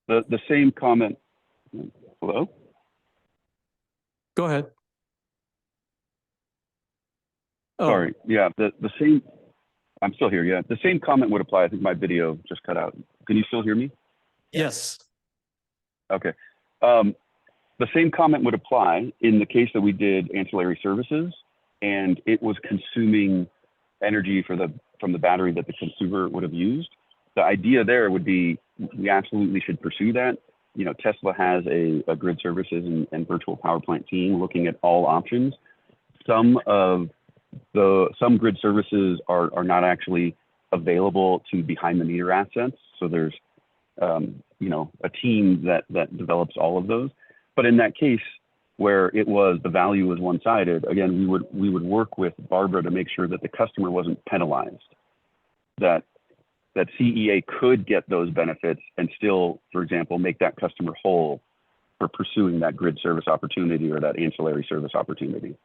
Speaker 2: but the same comment. Hello?
Speaker 10: Go ahead.
Speaker 2: Sorry. Yeah, the same. I'm still here. Yeah, the same comment would apply. I think my video just cut out. Can you still hear me?
Speaker 10: Yes.
Speaker 2: Okay. The same comment would apply in the case that we did ancillary services, and it was consuming energy from the battery that the consumer would have used. The idea there would be we absolutely should pursue that. You know, Tesla has a grid services and virtual power plant team looking at all options. Some grid services are not actually available to behind the meter assets. So there's a team that develops all of those. But in that case where the value was one-sided, again, we would work with Barbara to make sure that the customer wasn't penalized, that CEA could get those benefits and still, for example, make that customer whole for pursuing that grid service opportunity or that ancillary service opportunity.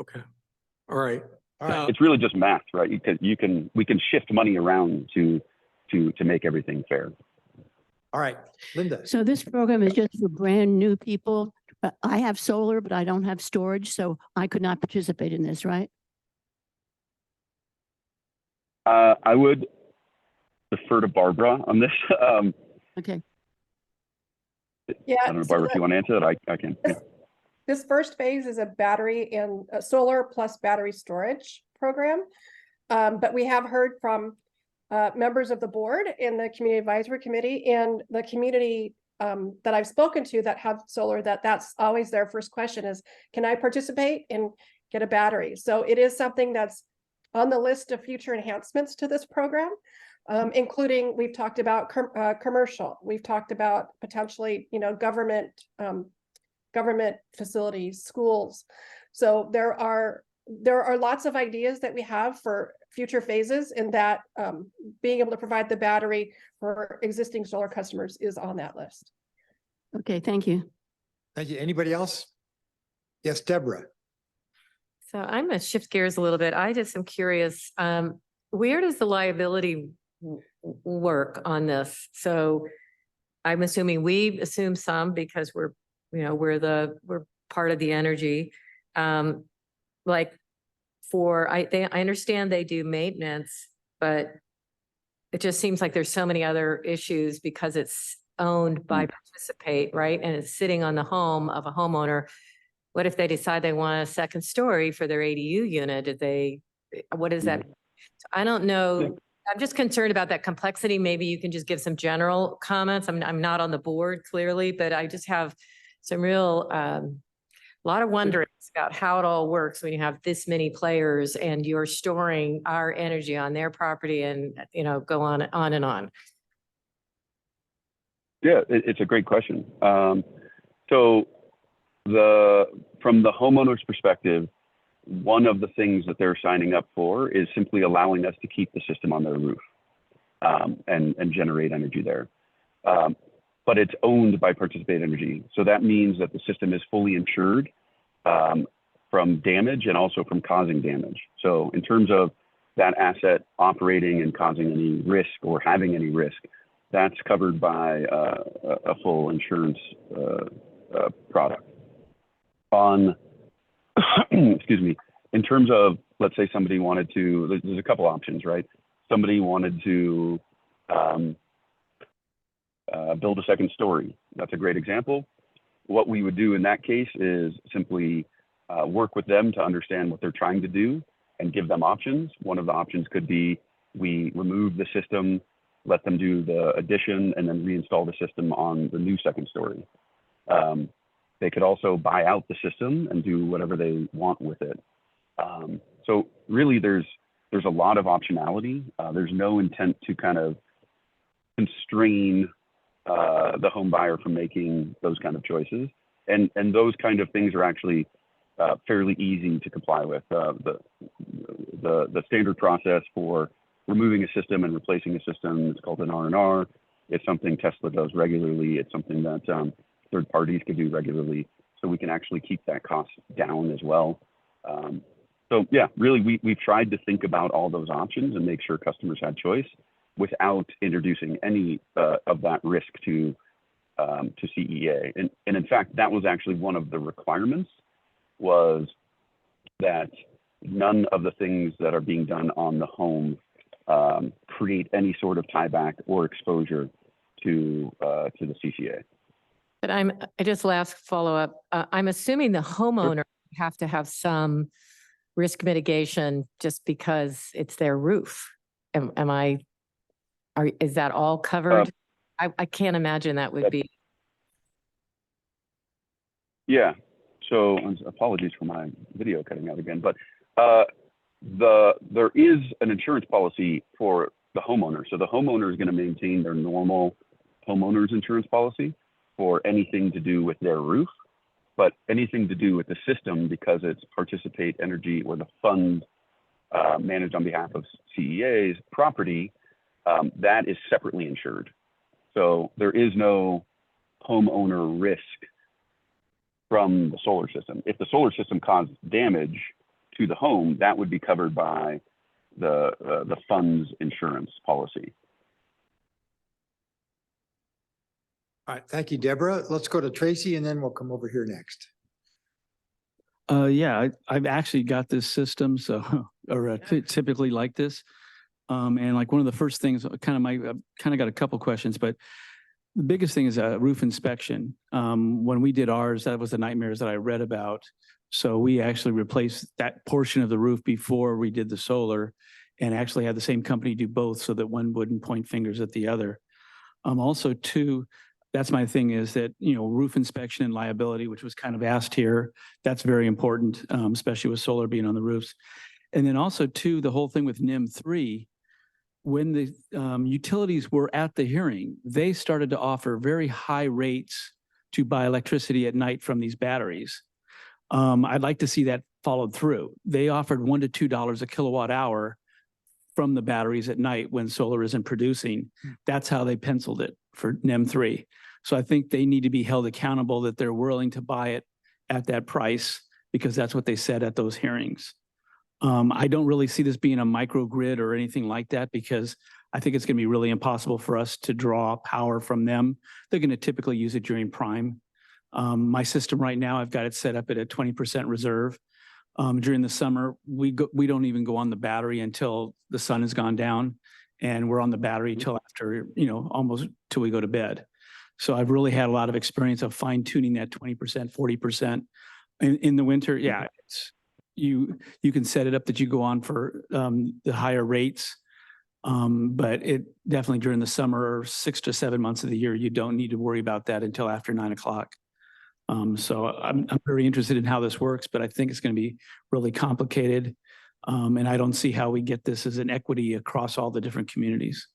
Speaker 10: Okay. All right.
Speaker 2: It's really just math, right? We can shift money around to make everything fair.
Speaker 1: All right, Linda.
Speaker 11: So this program is just for brand new people. I have solar, but I don't have storage, so I could not participate in this, right?
Speaker 2: I would defer to Barbara on this.
Speaker 11: Okay.
Speaker 8: Yeah.
Speaker 2: I don't know, Barbara, if you want to answer that, I can. Yeah.
Speaker 8: This first phase is a battery and solar plus battery storage program. But we have heard from members of the board in the community advisory committee and the community that I've spoken to that have solar, that's always their first question is, can I participate and get a battery? So it is something that's on the list of future enhancements to this program, including we've talked about commercial, we've talked about potentially, government facilities, schools. So there are lots of ideas that we have for future phases, and that being able to provide the battery for existing solar customers is on that list.
Speaker 11: Okay, thank you.
Speaker 1: Thank you. Anybody else? Yes, Deborah.
Speaker 9: So I'm going to shift gears a little bit. I just am curious, where does the liability work on this? So I'm assuming we assume some because we're part of the energy. I understand they do maintenance, but it just seems like there's so many other issues because it's owned by Participate, right? And it's sitting on the home of a homeowner. What if they decide they want a second story for their ADU unit? What is that? I don't know.
Speaker 2: Yeah.
Speaker 9: I'm just concerned about that complexity. Maybe you can just give some general comments. I'm not on the board clearly, but I just have some real, lot of wonderings about how it all works when you have this many players and you're storing our energy on their property and, go on and on.
Speaker 2: Yeah, it's a great question. So from the homeowner's perspective, one of the things that they're signing up for is simply allowing us to keep the system on their roof and generate energy there. But it's owned by Participate Energy. So that means that the system is fully insured from damage and also from causing damage. So in terms of that asset operating and causing any risk or having any risk, that's covered by a full insurance product. Excuse me, in terms of, let's say somebody wanted to, there's a couple options, right? Somebody wanted to build a second story. That's a great example. What we would do in that case is simply work with them to understand what they're trying to do and give them options. One of the options could be we remove the system, let them do the addition, and then reinstall the system on the new second story. They could also buy out the system and do whatever they want with it. So really, there's a lot of optionality. There's no intent to kind of constrain the home buyer from making those kind of choices. And those kind of things are actually fairly easy to comply with. The standard process for removing a system and replacing a system is called an R&R. It's something Tesla does regularly. It's something that third parties can do regularly. So we can actually keep that cost down as well. So yeah, really, we've tried to think about all those options and make sure customers had choice without introducing any of that risk to CEA. And in fact, that was actually one of the requirements, was that none of the things that are being done on the home create any sort of tieback or exposure to the CCA.
Speaker 9: But I just last follow up. I'm assuming the homeowner have to have some risk mitigation just because it's their roof. Is that all covered? I can't imagine that would be. Yeah.
Speaker 2: So apologies for my video cutting out again, but there is an insurance policy for the homeowner. So the homeowner is going to maintain their normal homeowner's insurance policy for anything to do with their roof, but anything to do with the system, because it's Participate Energy or the fund managed on behalf of CEA's property, that is separately insured. So there is no homeowner risk from the solar system. If the solar system caused damage to the home, that would be covered by the fund's insurance policy.
Speaker 1: All right, thank you, Deborah. Let's go to Tracy and then we'll come over here next.
Speaker 12: Yeah, I've actually got this system, so or typically like this. And like one of the first things, kind of got a couple questions, but the biggest thing is a roof inspection. When we did ours, that was the nightmares that I read about. So we actually replaced that portion of the roof before we did the solar. and actually have the same company do both so that one wouldn't point fingers at the other. Also too, that's my thing is that, roof inspection and liability, which was kind of asked here, that's very important, especially with solar being on the roofs. And then also too, the whole thing with NEM 3, when the utilities were at the hearing, they started to offer very high rates to buy electricity at night from these batteries. I'd like to see that followed through. They offered $1 to $2 a kilowatt hour from the batteries at night when solar isn't producing. That's how they penciled it for NEM 3. So I think they need to be held accountable that they're willing to buy it at that price because that's what they said at those hearings. I don't really see this being a microgrid or anything like that because I think it's going to be really impossible for us to draw power from them. They're going to typically use it during prime. My system right now, I've got it set up at a 20% reserve. During the summer, we don't even go on the battery until the sun has gone down, and we're on the battery till after, almost till we go to bed. So I've really had a lot of experience of fine tuning that 20%, 40%. In the winter, yeah, you can set it up that you go on for the higher rates. But it definitely during the summer or 6 to 7 months of the year, you don't need to worry about that until after 9 o'clock. So I'm very interested in how this works, but I think it's going to be really complicated. And I don't see how we get this as an equity across all the different communities.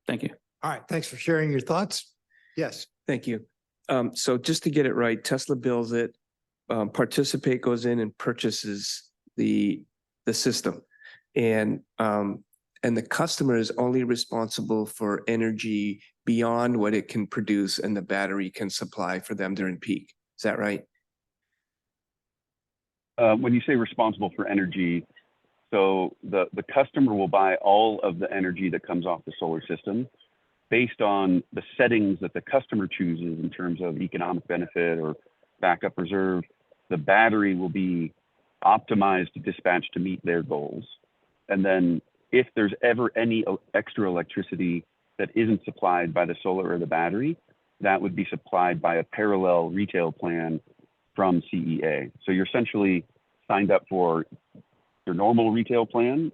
Speaker 12: Thank you.
Speaker 1: All right, thanks for sharing your thoughts. Yes.
Speaker 13: Thank you. So just to get it right, Tesla builds it, Participate goes in and purchases the system. And the customer is only responsible for energy beyond what it can produce and the battery can supply for them during peak. Is that right?
Speaker 2: When you say responsible for energy, so the customer will buy all of the energy that comes off the solar system based on the settings that the customer chooses in terms of economic benefit or backup reserve. The battery will be optimized to dispatch to meet their goals. And then if there's ever any extra electricity that isn't supplied by the solar or the battery, that would be supplied by a parallel retail plan from CEA. So you're essentially signed up for your normal retail plan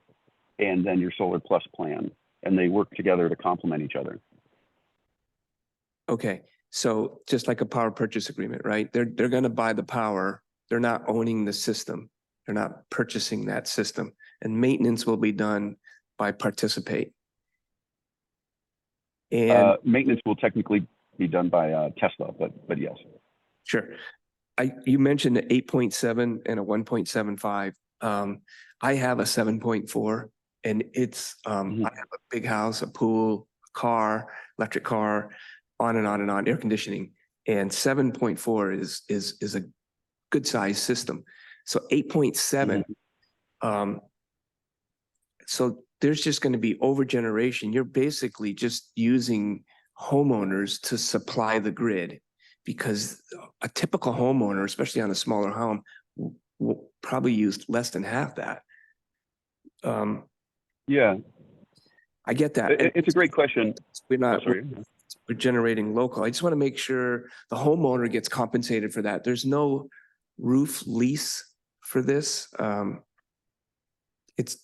Speaker 2: and then your Solar Plus plan, and they work together to complement each other.
Speaker 13: Okay, so just like a power purchase agreement, right? They're going to buy the power. They're not owning the system. They're not purchasing that system, and maintenance will be done by Participate. And
Speaker 2: maintenance will technically be done by Tesla, but yes.
Speaker 13: Sure. You mentioned an 8.7 and a 1.75. I have a 7.4, and it's I have a big house, a pool, a car, electric car, on and on and on, air conditioning. And 7.4 is a good size system. So 8.7, so there's just going to be over generation. You're basically just using homeowners to supply the grid, because a typical homeowner, especially on a smaller home, will probably use less than half that.
Speaker 2: Yeah,
Speaker 13: I get that.
Speaker 2: It's a great question.
Speaker 13: We're generating local. I just want to make sure the homeowner gets compensated for that. There's no roof lease for this.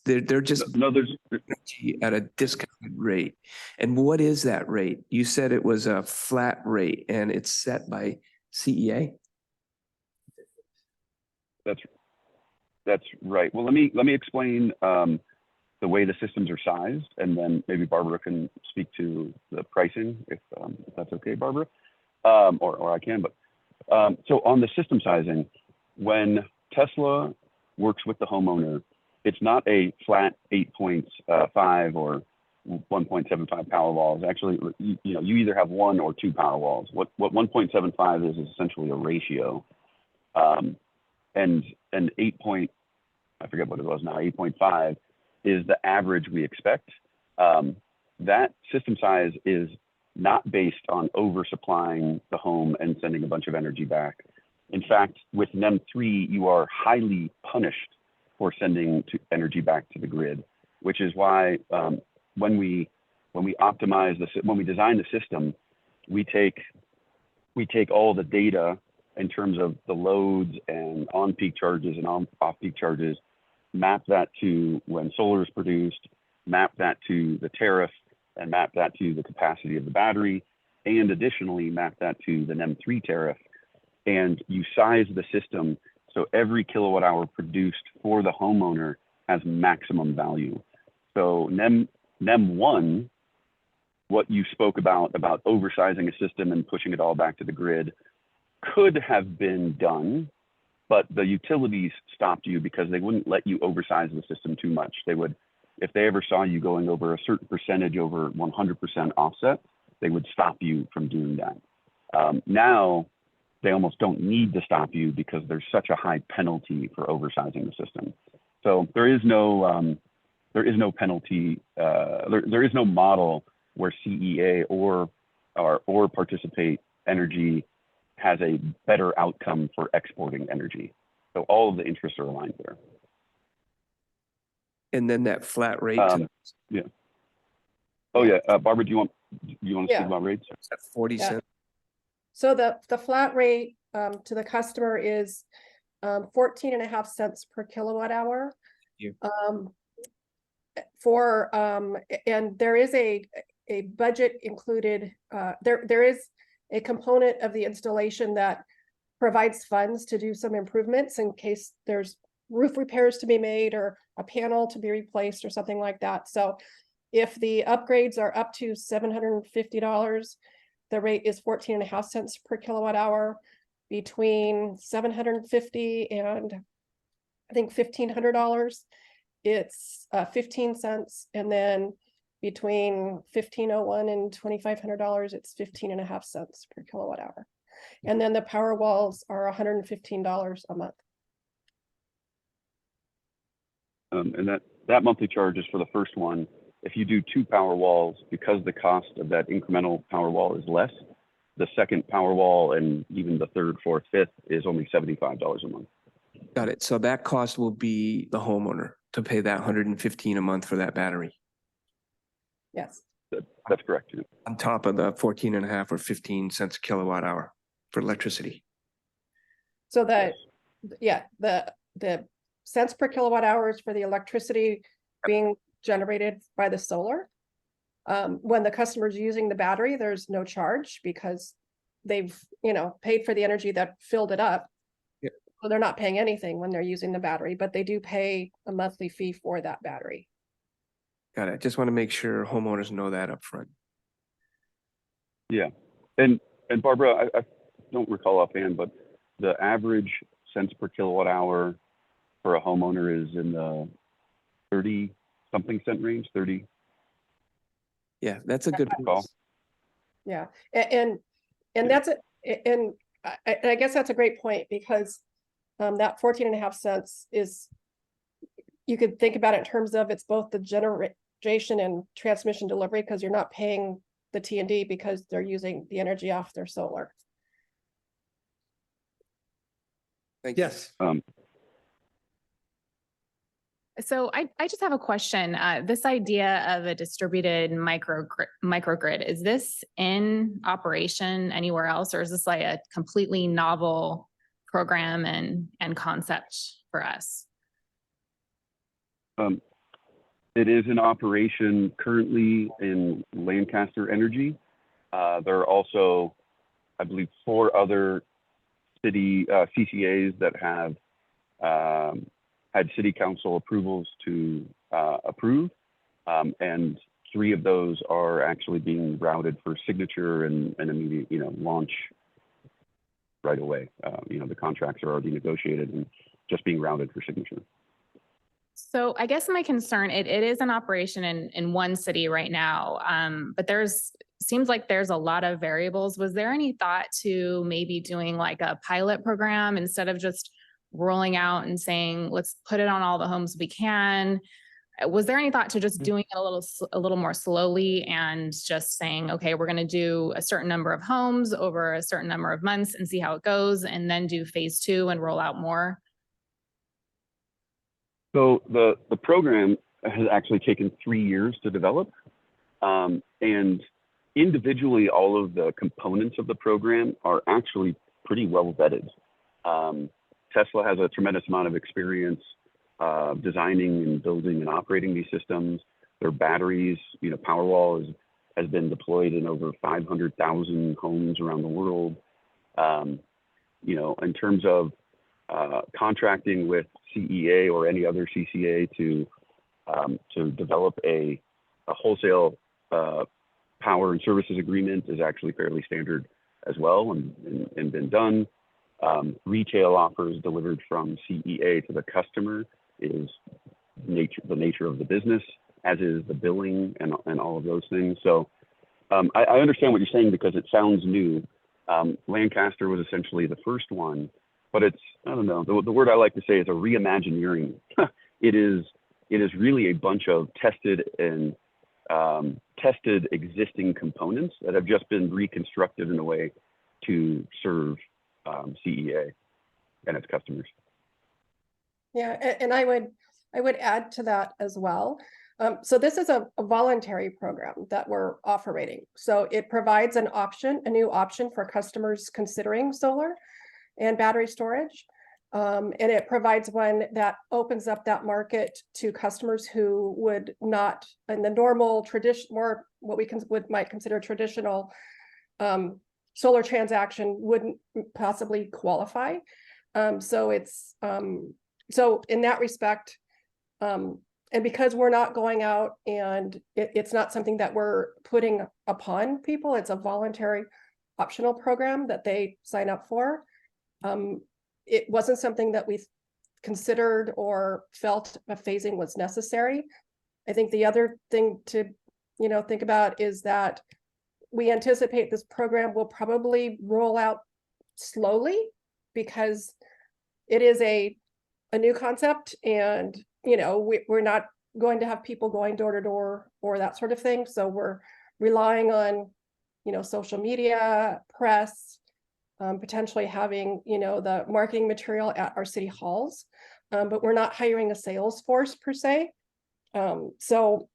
Speaker 13: They're just
Speaker 2: there's
Speaker 13: at a discounted rate. And what is that rate? You said it was a flat rate and it's set by CEA.
Speaker 2: That's right. Well, let me explain the way the systems are sized, and then maybe Barbara can speak to the pricing, if that's okay, Barbara, or I can. But so on the system sizing, when Tesla works with the homeowner, it's not a flat 8.5 or 1.75 power walls. Actually, you either have 1 or 2 power walls. What 1.75 is essentially a ratio, and 8. I forget what it was now. 8.5 is the average we expect. That system size is not based on oversupplying the home and sending a bunch of energy back. In fact, with NEM 3, you are highly punished for sending energy back to the grid, which is why when we optimize when we design the system, we take all the data in terms of the loads and on-peak charges and off-peak charges, map that to when solar is produced, map that to the tariff and map that to the capacity of the battery, and additionally map that to the NEM3 tariff. And you size the system so every kilowatt hour produced for the homeowner has maximum value. So NEM1, what you spoke about oversizing a system and pushing it all back to the grid, could have been done, but the utilities stopped you because they wouldn't let you oversize the system too much. They would, if they ever saw you going over a certain percentage over 100% offset, they would stop you from doing that. Now, they almost don't need to stop you because there's such a high penalty for oversizing the system. So there is no penalty. There is no model where CEA or Participate Energy has a better outcome for exporting energy. So all of the interests are aligned there.
Speaker 13: And then that flat rate.
Speaker 2: Yeah. Oh yeah, Barbara, do you want to speak about rates?
Speaker 13: At 40
Speaker 8: Yeah.
Speaker 13: cents.
Speaker 8: So the flat rate to the customer is 14.5 cents per kilowatt hour.
Speaker 13: You.
Speaker 8: And there is a budget included. There is a component of the installation that provides funds to do some improvements in case there's roof repairs to be made or a panel to be replaced or something like that. So if the upgrades are up to $750, the rate is 14.5 cents per kilowatt hour. Between $750 and I think $1,500, it's 15 cents. And then between $1,501 and $2,500, it's 15.5 cents per kilowatt hour. And then the power walls are $115 a month.
Speaker 2: And that monthly charge is for the first one. If you do 2 power walls, because the cost of that incremental power wall is less, the second power wall and even the third, fourth, fifth is only $75 a month.
Speaker 13: Got it. So that cost will be the homeowner to pay that $115 a month for that battery.
Speaker 8: Yes.
Speaker 2: That's correct. Yeah.
Speaker 13: On top of the 14.5 or 15 cents a kilowatt hour for electricity.
Speaker 8: So that, yeah, the cents per kilowatt hours for the electricity being generated by the solar. When the customer's using the battery, there's no charge because they've, paid for the energy that filled it up.
Speaker 13: Yeah.
Speaker 8: So they're not paying anything when they're using the battery, but they do pay a monthly fee for that battery.
Speaker 13: Got it. Just want to make sure homeowners know that up front.
Speaker 2: Yeah. And Barbara, I don't recall offhand, but the average cents per kilowatt hour for a homeowner is in the 30 something cent range, 30.
Speaker 13: Yeah, that's a good
Speaker 2: call.
Speaker 8: Yeah, and that's it. And I guess that's a great point because that 14.5 cents is, you could think about it in terms of it's both the generation and transmission delivery because you're not paying the T&D because they're using the energy off their solar.
Speaker 13: Thank you.
Speaker 1: Yes.
Speaker 4: So I just have a question. This idea of a distributed microgrid, is this in operation anywhere else, or is this like a completely novel program and concept for us?
Speaker 2: It is in operation currently in Lancaster Energy. There are also, I believe, 4 other city CCAs that have had city council approvals to approve, and 3 of those are actually being routed for signature and immediate, launch right away. The contracts are already negotiated and just being routed for signature.
Speaker 4: So I guess my concern, it is an operation in one city right now, but seems like there's a lot of variables. Was there any thought to maybe doing like a pilot program instead of just rolling out and saying, let's put it on all the homes we can? Was there any thought to just doing it a little more slowly and just saying, okay, we're going to do a certain number of homes over a certain number of months and see how it goes, and then do phase 2 and roll out more?
Speaker 2: So the program has actually taken 3 years to develop, and individually, all of the components of the program are actually pretty well vetted. Tesla has a tremendous amount of experience designing and building and operating these systems. their batteries. You know, Powerwall has been deployed in over 500,000 homes around the world. You know, in terms of contracting with CEA or any other CCA to develop a wholesale power and services agreement is actually fairly standard as well, and been done. Retail offers delivered from CEA to the customer is the nature of the business, as is the billing and all of those things. So I understand what you're saying because it sounds new. Lancaster was essentially the first one, but it's, I don't know, the word I like to say is a reimagineering. It is really a bunch of tested existing components that have just been reconstructed in a way to serve CEA and its customers.
Speaker 8: Yeah, and I would add to that as well. So this is a voluntary program that we're operating. So it provides an option, a new option for customers considering solar and battery storage. And it provides one that opens up that market to customers who would not, in the normal tradition, more what we might consider traditional solar transaction, wouldn't possibly qualify. So it's so in that respect, and because we're not going out and it's not something that we're putting upon people, it's a voluntary optional program that they sign up for. It wasn't something that we considered or felt a phasing was necessary. I think the other thing to, think about is that we anticipate this program will probably roll out slowly because it is a new concept, and we're not going to have people going door to door or that sort of thing. So we're relying on, social media, press, potentially having, the marketing material at our city halls, but we're not hiring a sales force per se. So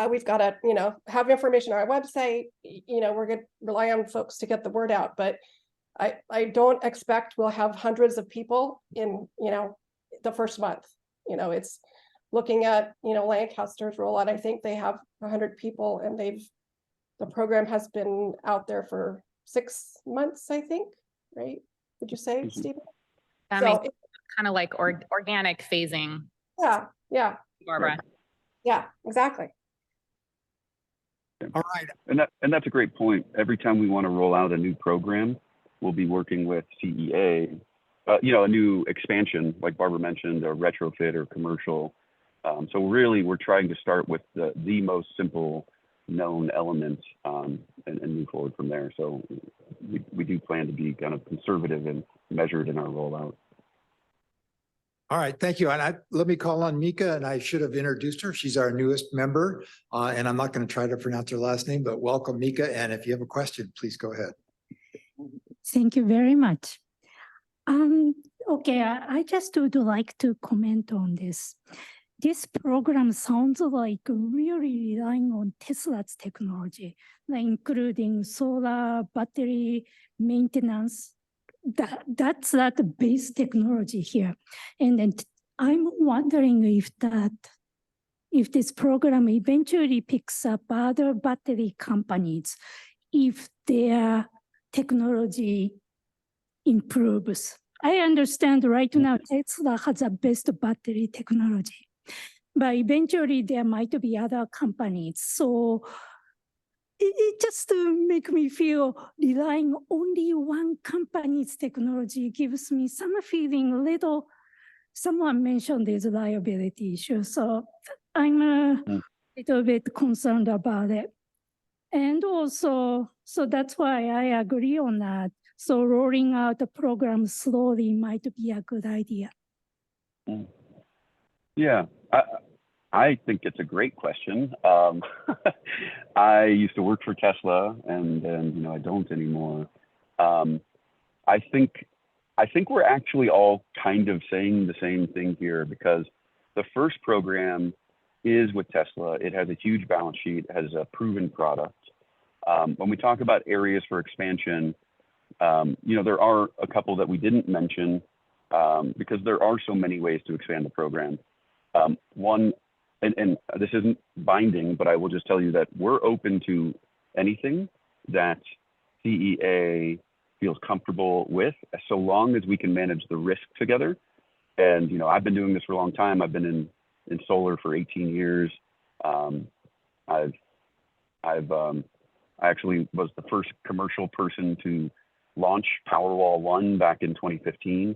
Speaker 8: we've got to, have information on our website. We're going to rely on folks to get the word out, but I don't expect we'll have hundreds of people in, the first month. It's looking at, Lancaster's rollout. I think they have 100 people, and the program has been out there for 6 months, I think, right? Would you say, Stephen?
Speaker 4: That makes kind of like organic phasing.
Speaker 8: Yeah,
Speaker 4: Barbara.
Speaker 8: yeah, exactly.
Speaker 1: All right.
Speaker 2: And that's a great point. Every time we want to roll out a new program, we'll be working with CEA, a new expansion, like Barbara mentioned, or retrofit or commercial. So really, we're trying to start with the most simple known elements and move forward from there. So we do plan to be kind of conservative and measured in our rollout.
Speaker 1: All right, thank you. And let me call on Mika, and I should have introduced her. She's our newest member, and I'm not going to try to pronounce her last name, but welcome, Mika. And if you have a question, please go ahead.
Speaker 11: Thank you very much. Okay, I just would like to comment on this. This program sounds like really relying on Tesla's technology, like including solar battery maintenance. That's the base technology here. And then I'm wondering if this program eventually picks up other battery companies, if their technology improves. I understand right now Tesla has the best battery technology, but eventually there might be other companies. So it just makes me feel relying only one company's technology gives me some feeling little. Someone mentioned this liability issue, so I'm a little bit concerned about it. And also, so that's why I agree on that. So rolling out the program slowly might be a good idea.
Speaker 2: Yeah, I think it's a great question. I used to work for Tesla, and then I don't anymore. I think we're actually all kind of saying the same thing here, because the first program is with Tesla. It has a huge balance sheet, has a proven product. When we talk about areas for expansion, there are a couple that we didn't mention because there are so many ways to expand the program. One and this isn't binding, but I will just tell you that we're open to anything that CEA feels comfortable with, so long as we can manage the risk together. And, you know, I've been doing this for a long time. I've been in solar for 18 years. I actually was the first commercial person to launch Powerwall 1 back in 2015.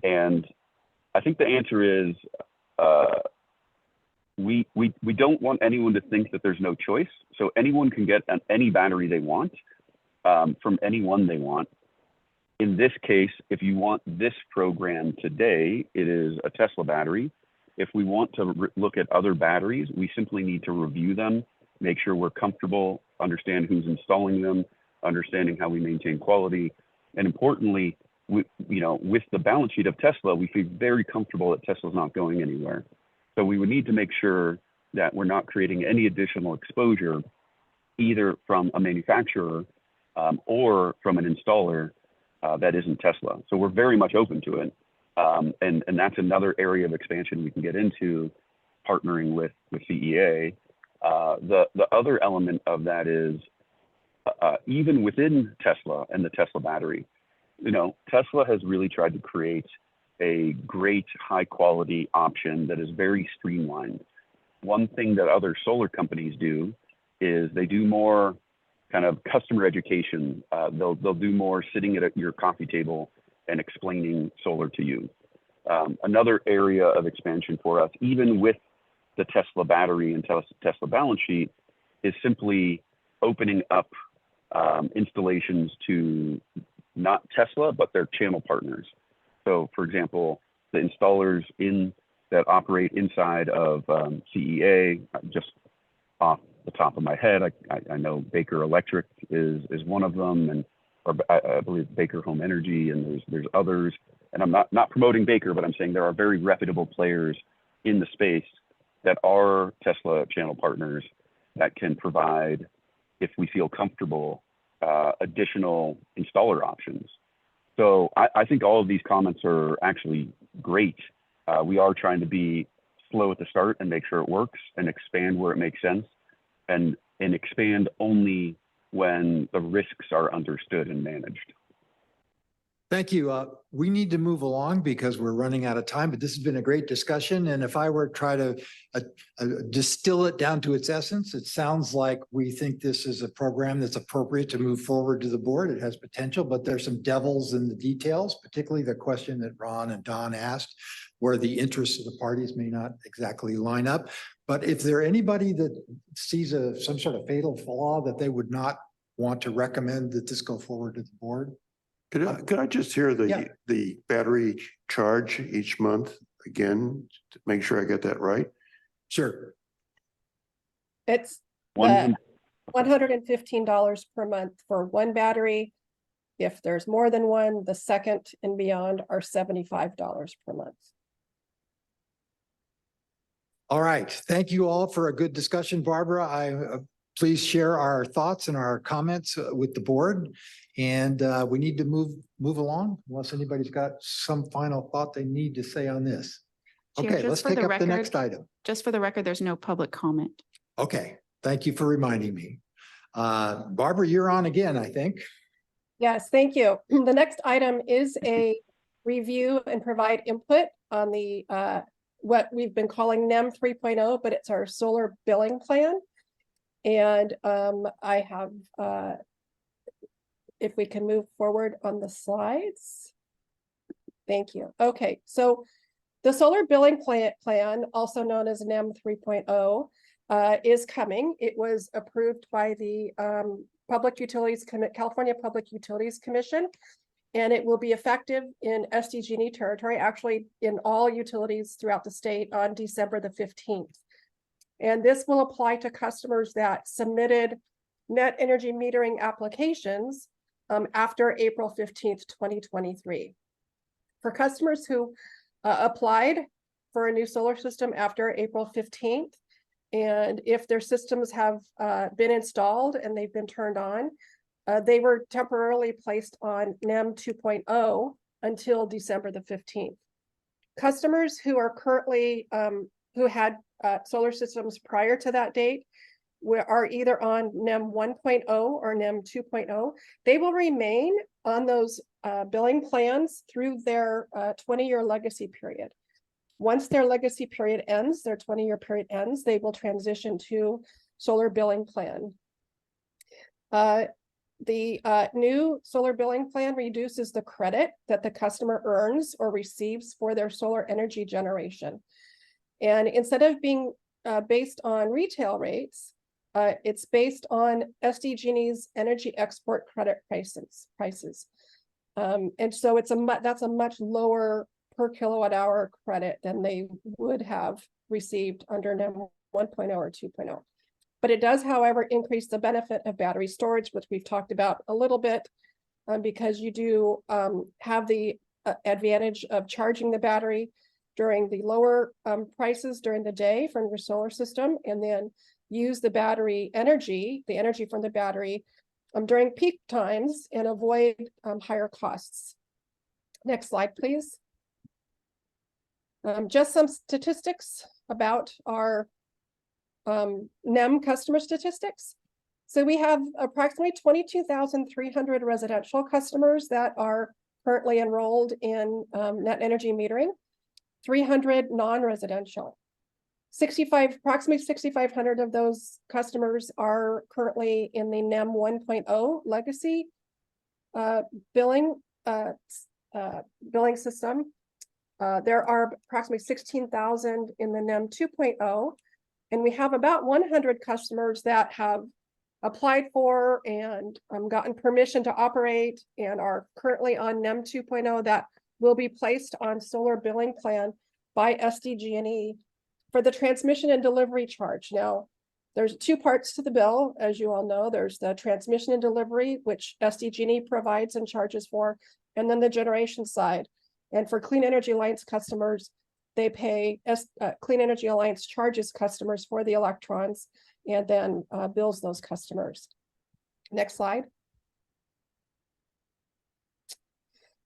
Speaker 2: And I think the answer is we don't want anyone to think that there's no choice. So anyone can get any battery they want from anyone they want. In this case, if you want this program today, it is a Tesla battery. If we want to look at other batteries, we simply need to review them, make sure we're comfortable, understand who's installing them, understanding how we maintain quality. And importantly, with the balance sheet of Tesla, we feel very comfortable that Tesla's not going anywhere. So we would need to make sure that we're not creating any additional exposure, either from a manufacturer or from an installer that isn't Tesla. So we're very much open to it. And that's another area of expansion we can get into, partnering with CEA. The other element of that is even within Tesla and the Tesla battery, Tesla has really tried to create a great high quality option that is very streamlined. One thing that other solar companies do is they do more kind of customer education. They'll do more sitting at your coffee table and explaining solar to you. Another area of expansion for us, even with the Tesla battery and Tesla balance sheet, is simply opening up installations to not Tesla, but their channel partners. So for example, the installers that operate inside of CEA, just off the top of my head, I know Baker Electric is one of them, and I believe Baker Home Energy, and there's others. And I'm not promoting Baker, but I'm saying there are very reputable players in the space that are Tesla channel partners that can provide, if we feel comfortable, additional installer options. So I think all of these comments are actually great. We are trying to be slow at the start and make sure it works, and expand where it makes sense, and expand only when the risks are understood and managed.
Speaker 1: Thank you. We need to move along because we're running out of time, but this has been a great discussion. And if I were to try to distill it down to its essence, it sounds like we think this is a program that's appropriate to move forward to the board. It has potential, but there's some devils in the details, particularly the question that Ron and Don asked, where the interests of the parties may not exactly line up. But if there anybody that sees some sort of fatal flaw that they would not want to recommend that this go forward to the board,
Speaker 5: Could I just hear the battery charge each month again, to make sure I get that right?
Speaker 1: Sure.
Speaker 8: It's $115 per month for one battery. If there's more than one, the second and beyond are $75 per month.
Speaker 1: All right. Thank you all for a good discussion. Barbara, please share our thoughts and our comments with the board. And we need to move along unless anybody's got some final thought they need to say on this.
Speaker 6: Chair,
Speaker 1: Okay,
Speaker 6: just
Speaker 1: let's
Speaker 6: for
Speaker 1: take
Speaker 6: the
Speaker 1: up the
Speaker 6: record-
Speaker 1: next item.
Speaker 6: Just for the record, there's no public comment.
Speaker 1: Okay, thank you for reminding me. Barbara, you're on again, I think.
Speaker 8: Yes, thank you. The next item is a review and provide input on the what we've been calling NEM 3.0, but it's our solar billing plan. And I have, if we can move forward on the slides. Thank you. Okay, so the solar billing plan, also known as NEM 3.0, is coming. It was approved by the California Public Utilities Commission, and it will be effective in SDG&E territory, actually in all utilities throughout the state on December the 15th. And this will apply to customers that submitted net energy metering applications after April 15th, 2023. For customers who applied for a new solar system after April 15th, and if their systems have been installed and they've been turned on, they were temporarily placed on NEM 2.0 until December the 15th. Customers who are currently who had solar systems prior to that date are either on NEM 1.0 or NEM 2.0. They will remain on those billing plans through their 20-year legacy period. Once their legacy period ends, their 20-year period ends, they will transition to solar billing plan. The new solar billing plan reduces the credit that the customer earns or receives for their solar energy generation. And instead of being based on retail rates, it's based on SDG&E's energy export credit prices. And so that's a much lower per kilowatt hour credit than they would have received under NEM 1.0 or 2.0. But it does, however, increase the benefit of battery storage, which we've talked about a little bit, because you do have the advantage of charging the battery during the lower prices during the day from your solar system, and then use the battery energy, the energy from the battery during peak times and avoid higher costs. Next slide, please. Just some statistics about our NEM customer statistics. So we have approximately 22,300 residential customers that are currently enrolled in net energy metering, 300 non-residential. Approximately 6,500 of those customers are currently in the NEM 1.0 legacy billing system. There are approximately 16,000 in the NEM 2.0, and we have about 100 customers that have applied for and gotten permission to operate and are currently on NEM 2.0 that will be placed on solar billing plan by SDG&E for the transmission and delivery charge. Now, there's two parts to the bill, as you all know. There's the transmission and delivery, which SDG&E provides and charges for, and then the generation side. And for Clean Energy Alliance customers, they pay, Clean Energy Alliance charges customers for the electrons and then bills those customers. Next slide.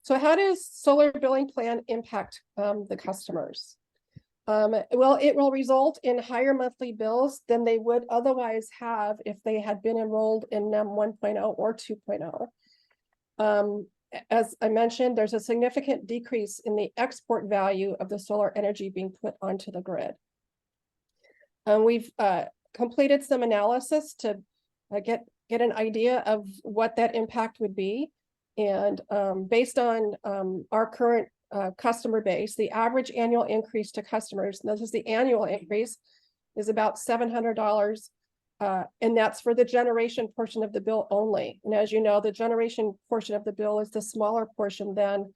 Speaker 8: So how does solar billing plan impact the customers? Well, it will result in higher monthly bills than they would otherwise have if they had been enrolled in NEM 1.0 or 2.0. As I mentioned, there's a significant decrease in the export value of the solar energy being put onto the grid. We've completed some analysis to get an idea of what that impact would be. And based on our current customer base, the average annual increase to customers, and this is the annual increase, is about $700. And that's for the generation portion of the bill only. And as you know, the generation portion of the bill is the smaller portion than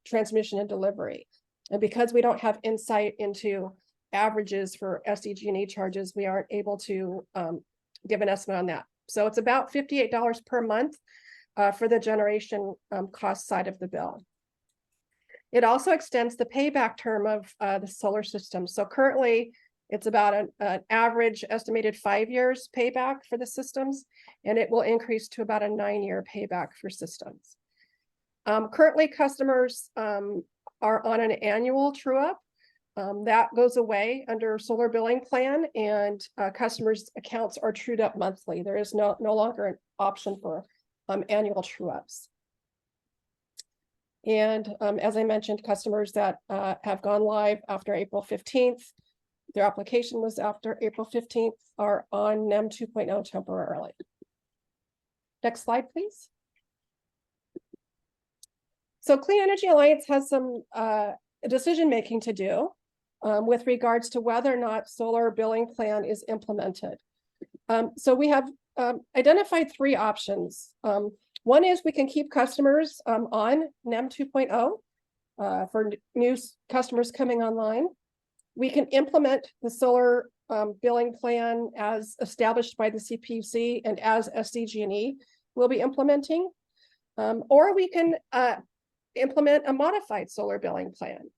Speaker 8: transmission and delivery. And because we don't have insight into averages for SDG&E charges, we aren't able to give an estimate on that. So it's about $58 per month for the generation cost side of the bill. It also extends the payback term of the solar system. So currently, it's about an average estimated 5 years payback for the systems, and it will increase to about a 9-year payback for systems. Currently, customers are on an annual true-up. That goes away under solar billing plan, and customers' accounts are trued up monthly. There is no longer an option for annual true-ups. And as I mentioned, customers that have gone live after April 15th, their application was after April 15th, are on NEM 2.0 temporarily. Next slide, please. So Clean Energy Alliance has some decision-making to do with regards to whether or not solar billing plan is implemented. So we have identified 3 options. One is we can keep customers on NEM 2.0 for new customers coming online. We can implement the solar billing plan as established by the CPUC and as SDG&E will be implementing, or we can implement a modified solar billing plan.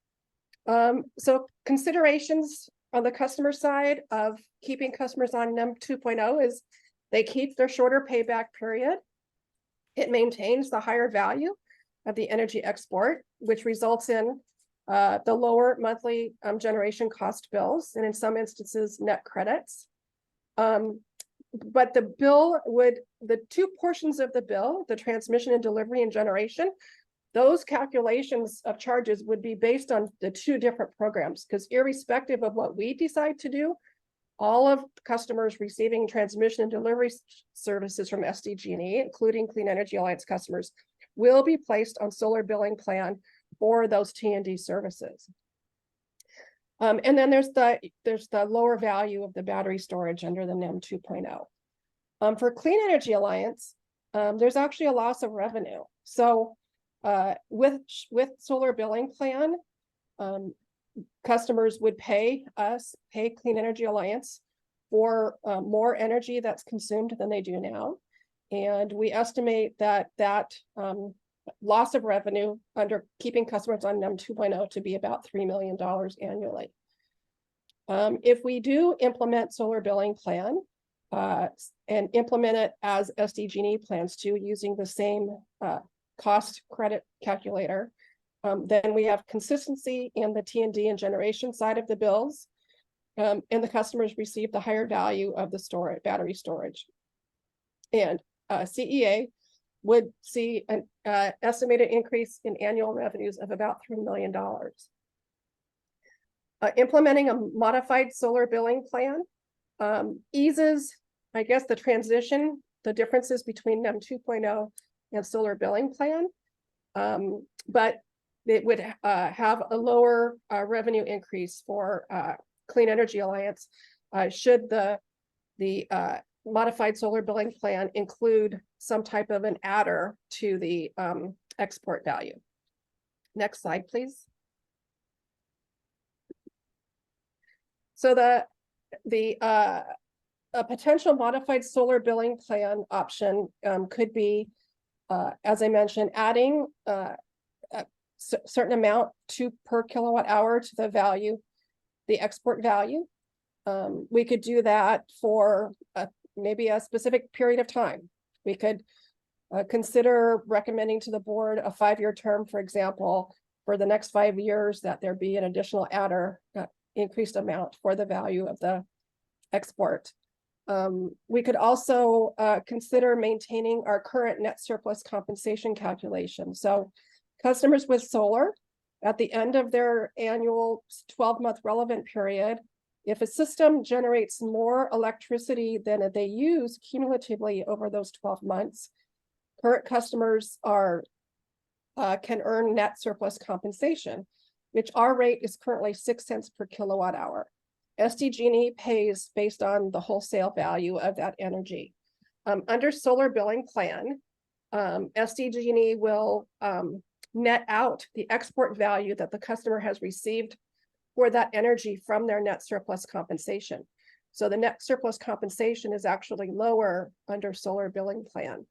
Speaker 8: So considerations on the customer side of keeping customers on NEM 2.0 is they keep their shorter payback period. It maintains the higher value of the energy export, which results in the lower monthly generation cost bills, and in some instances, net credits. But the bill would, the two portions of the bill, the transmission and delivery and generation, those calculations of charges would be based on the two different programs, because irrespective of what we decide to do, all of customers receiving transmission and delivery services from SDG&E, including Clean Energy Alliance customers, will be placed on solar billing plan for those T&D services. And then there's the lower value of the battery storage under the NEM 2.0. For Clean Energy Alliance, there's actually a loss of revenue. So with solar billing plan, customers would pay Clean Energy Alliance for more energy that's consumed than they do now. And we estimate that loss of revenue under keeping customers on NEM 2.0 to be about $3 million annually. If we do implement solar billing plan and implement it as SDG&E plans to, using the same cost credit calculator, then we have consistency in the T&D and generation side of the bills, and the customers receive the higher value of the battery storage. And CEA would see an estimated increase in annual revenues of about $3 million. Implementing a modified solar billing plan eases, I guess, the transition, the differences between NEM 2.0 and solar billing plan, but it would have a lower revenue increase for Clean Energy Alliance should the modified solar billing plan include some type of an adder to the export value. Next slide, please. So a potential modified solar billing plan option could be, as I mentioned, adding a certain amount per kilowatt hour to the value, the export value. We could do that for maybe a specific period of time. We could consider recommending to the board a 5-year term, for example, for the next 5 years, that there be an additional adder, increased amount for the value of the export. We could also consider maintaining our current net surplus compensation calculation. So customers with solar, at the end of their annual 12-month relevant period, if a system generates more electricity than they use cumulatively over those 12 months, current customers can earn net surplus compensation, which our rate is currently 6 cents per kilowatt hour. SDG&E pays based on the wholesale value of that energy. Under solar billing plan, SDG&E will net out the export value that the customer has received for that energy from their net surplus compensation. So the net surplus compensation is actually lower under solar billing plan.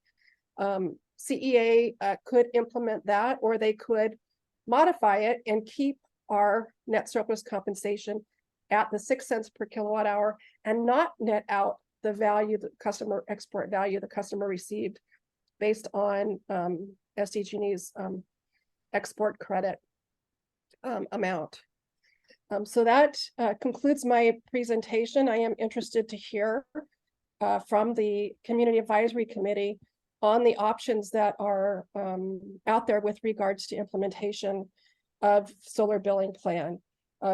Speaker 8: CEA could implement that, or they could modify it and keep our net surplus compensation at the 6 cents per kilowatt hour and not net out the value, the customer export value the customer received based on SDG&E's export credit amount. So that concludes my presentation. I am interested to hear from the Community Advisory Committee on the options that are out there with regards to implementation of solar billing plan.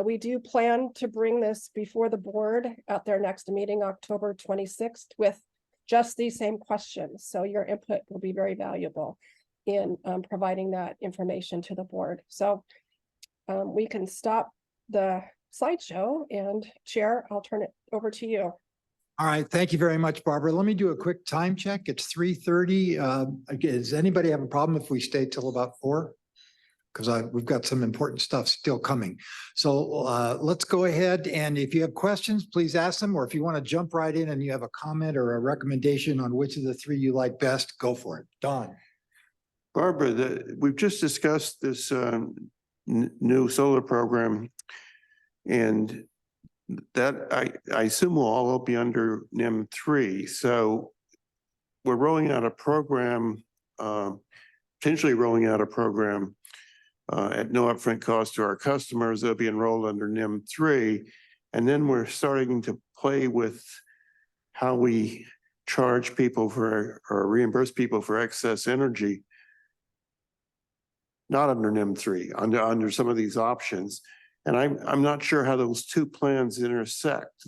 Speaker 8: We do plan to bring this before the board at their next meeting, October 26th, with just these same questions. So your input will be very valuable in providing that information to the board. So we can stop the slideshow, and Chair, I'll turn it over to you.
Speaker 1: All right, thank you very much, Barbara. Let me do a quick time check. It's 3:30. Does anybody have a problem if we stay till about 4? Because we've got some important stuff still coming. So let's go ahead, and if you have questions, please ask them, or if you want to jump right in and you have a comment or a recommendation on which of the 3 you like best, go for it. Don.
Speaker 5: Barbara, we've just discussed this new solar program, and that I assume will all be under NEM 3. So we're rolling out a program, potentially rolling out a program at no upfront cost to our customers. They'll be enrolled under NEM 3. And then we're starting to play with how we charge people for or reimburse people for excess energy. Not under NEM 3, under some of these options. And I'm not sure how those two plans intersect.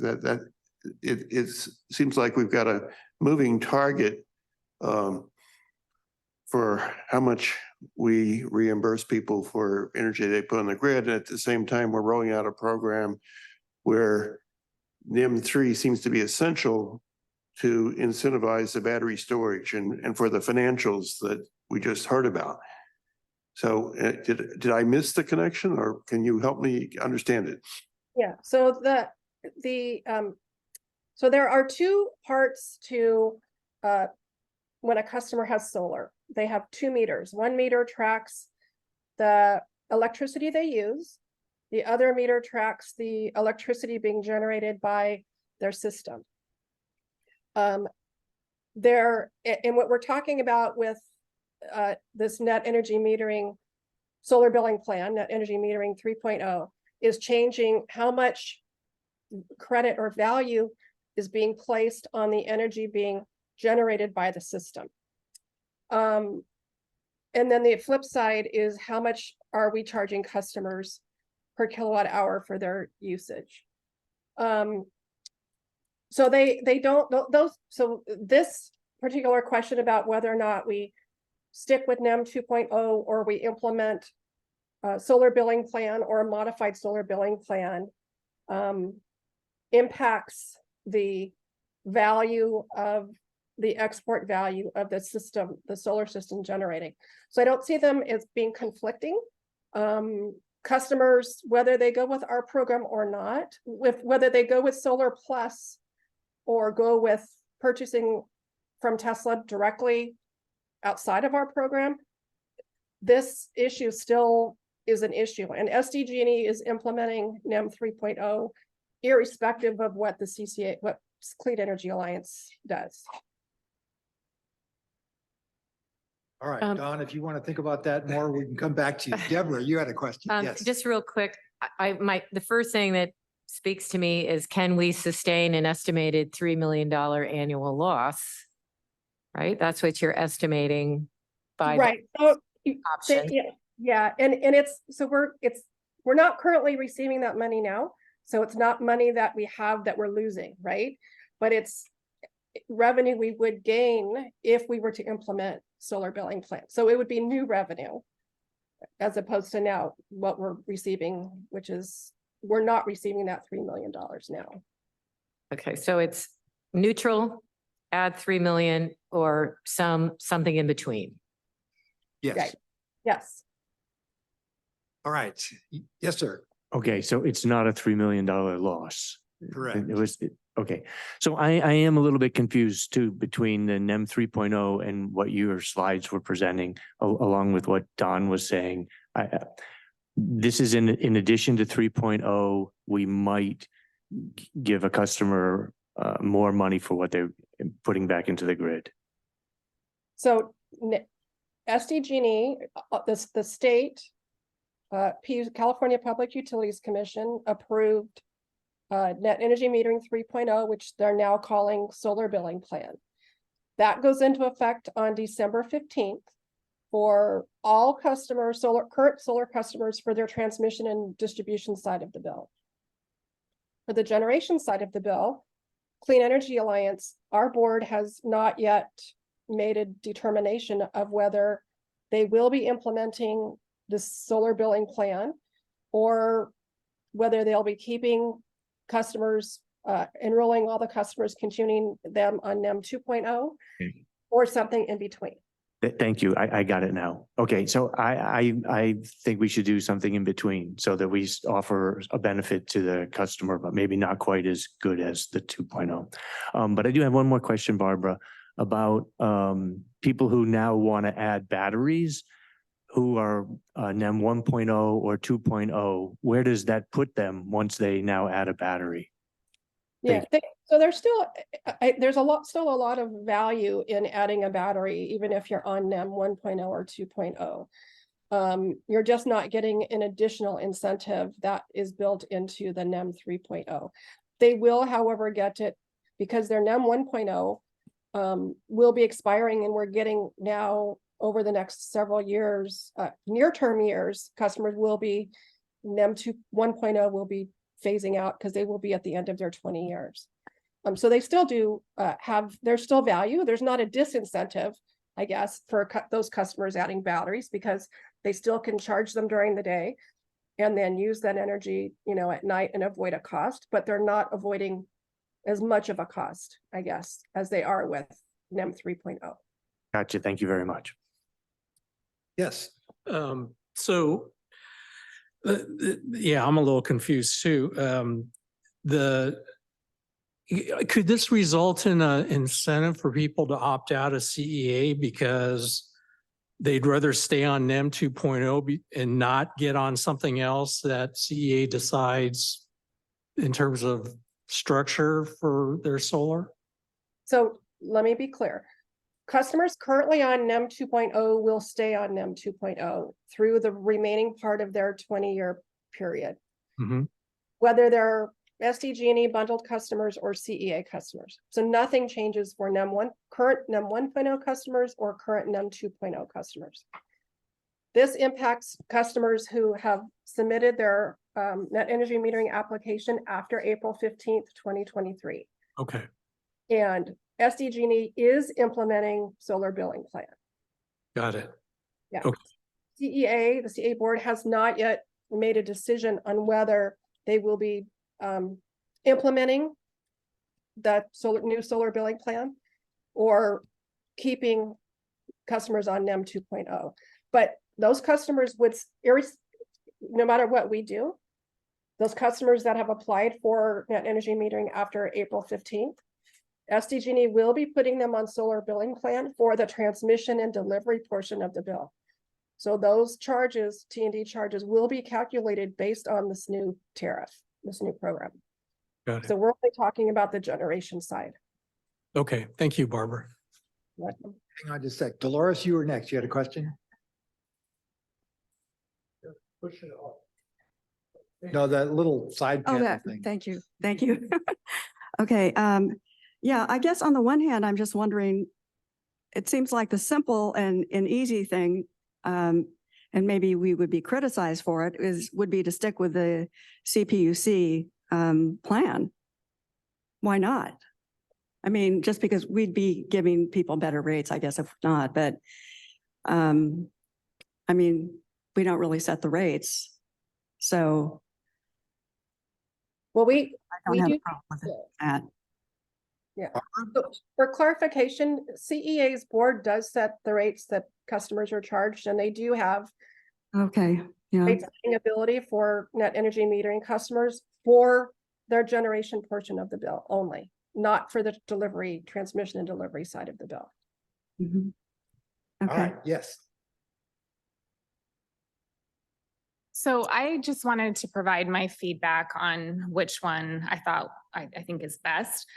Speaker 5: It seems like we've got a moving target for how much we reimburse people for energy they put on the grid. And at the same time, we're rolling out a program where NEM 3 seems to be essential to incentivize the battery storage and for the financials that we just heard about. So did I miss the connection, or can you help me understand it?
Speaker 8: Yeah, so so there are two parts to when a customer has solar. They have two meters. One meter tracks the electricity they use. The other meter tracks the electricity being generated by their system. And what we're talking about with this net energy metering solar billing plan, net energy metering 3.0, is changing how much credit or value is being placed on the energy being generated by the system. And then the flip side is how much are we charging customers per kilowatt hour for their usage. So they don't those. So this particular question about whether or not we stick with NEM 2.0 or we implement a solar billing plan or a modified solar billing plan impacts the value of the export value of the system, the solar system generating. So I don't see them as being conflicting. Customers, whether they go with our program or not, whether they go with Solar Plus or go with purchasing from Tesla directly outside of our program, this issue still is an issue. And SDG&E is implementing NEM 3.0 irrespective of what the CCA, what Clean Energy Alliance does.
Speaker 1: All right, Don, if you want to think about that more, we can come back to you. Deborah, you had a question. Yes.
Speaker 9: Just real quick, the first thing that speaks to me is, can we sustain an estimated $3 million annual loss? Right? That's what you're estimating by
Speaker 8: right. So
Speaker 9: option.
Speaker 8: yeah. And it's, so we're not currently receiving that money now. So it's not money that we have that we're losing, right? But it's revenue we would gain if we were to implement solar billing plan. So it would be new revenue as opposed to now what we're receiving, which is we're not receiving that $3 million now.
Speaker 9: Okay, so it's neutral, add 3 million, or something in between.
Speaker 1: Yes.
Speaker 8: Right. Yes.
Speaker 1: All right. Yes, sir.
Speaker 14: Okay, so it's not a $3 million loss.
Speaker 1: Correct.
Speaker 14: Okay. So I am a little bit confused too between the NEM 3.0 and what your slides were presenting, along with what Don was saying. This is in addition to 3.0, we might give a customer more money for what they're putting back into the grid.
Speaker 8: So SDG&E, the state, California Public Utilities Commission approved net energy metering 3.0, which they're now calling solar billing plan. That goes into effect on December 15th for all customers, current solar customers, for their transmission and distribution side of the bill. For the generation side of the bill, Clean Energy Alliance, our board has not yet made a determination of whether they will be implementing this solar billing plan or whether they'll be keeping customers, enrolling all the customers, continuing them on NEM 2.0 or something in between.
Speaker 14: Thank you. I got it now. Okay, so I think we should do something in between so that we offer a benefit to the customer, but maybe not quite as good as the 2.0. But I do have one more question, Barbara, about people who now want to add batteries who are NEM 1.0 or 2.0. Where does that put them once they now add a battery?
Speaker 8: Yeah, so there's still, still a lot of value in adding a battery, even if you're on NEM 1.0 or 2.0. You're just not getting an additional incentive that is built into the NEM 3.0. They will, however, get it because their NEM 1.0 will be expiring, and we're getting now over the next several years, near-term years, customers will be, NEM 1.0 will be phasing out because they will be at the end of their 20 years. So they still do there's still value. There's not a disincentive, I guess, for those customers adding batteries because they still can charge them during the day and then use that energy, at night and avoid a cost, but they're not avoiding as much of a cost, I guess, as they are with NEM 3.0.
Speaker 14: Gotcha. Thank you very much.
Speaker 1: Yes.
Speaker 10: So, yeah, I'm a little confused too. Could this result in an incentive for people to opt out of CEA because they'd rather stay on NEM 2.0 and not get on something else that CEA decides in terms of structure for their solar?
Speaker 8: So let me be clear. Customers currently on NEM 2.0 will stay on NEM 2.0 through the remaining part of their 20-year period.
Speaker 10: Mm-hmm.
Speaker 8: Whether they're SDG&E bundled customers or CEA customers. So nothing changes for current NEM 1.0 customers or current NEM 2.0 customers. This impacts customers who have submitted their net energy metering application after April 15th, 2023.
Speaker 10: Okay.
Speaker 8: And SDG&E is implementing solar billing plan.
Speaker 10: Got it.
Speaker 8: Yeah.
Speaker 10: Okay.
Speaker 8: the CEA board has not yet made a decision on whether they will be implementing that new solar billing plan or keeping customers on NEM 2.0. But those customers would, no matter what we do, those customers that have applied for net energy metering after April 15th, SDG&E will be putting them on solar billing plan for the transmission and delivery portion of the bill. So those charges, T&D charges, will be calculated based on this new tariff, this new program.
Speaker 10: Got it.
Speaker 8: So we're only talking about the generation side.
Speaker 10: Okay. Thank you, Barbara.
Speaker 8: Welcome.
Speaker 1: Hang on just a sec. Dolores, you were next. You had a question? Push it off. No, that little side
Speaker 15: Oh,
Speaker 1: panel
Speaker 15: that,
Speaker 1: thing.
Speaker 15: thank you. Thank you. Okay. Yeah, I guess on the one hand, I'm just wondering, it seems like the simple and easy thing, and maybe we would be criticized for it, would be to stick with the CPUC plan. Why not? I mean, just because we'd be giving people better rates, I guess, if not, but I mean, we don't really set the rates. So
Speaker 8: Well,
Speaker 15: I don't have
Speaker 8: do
Speaker 15: a problem with that.
Speaker 8: Yeah. So for clarification, CEA's board does set the rates that customers are charged, and they do have
Speaker 15: Okay, yeah.
Speaker 8: rate setting ability for net energy metering customers for their generation portion of the bill only, not for the delivery, transmission and delivery side of the bill.
Speaker 15: Mhm.
Speaker 1: All
Speaker 15: Okay.
Speaker 1: right, yes.
Speaker 4: So I just wanted to provide my feedback on which one I think is best.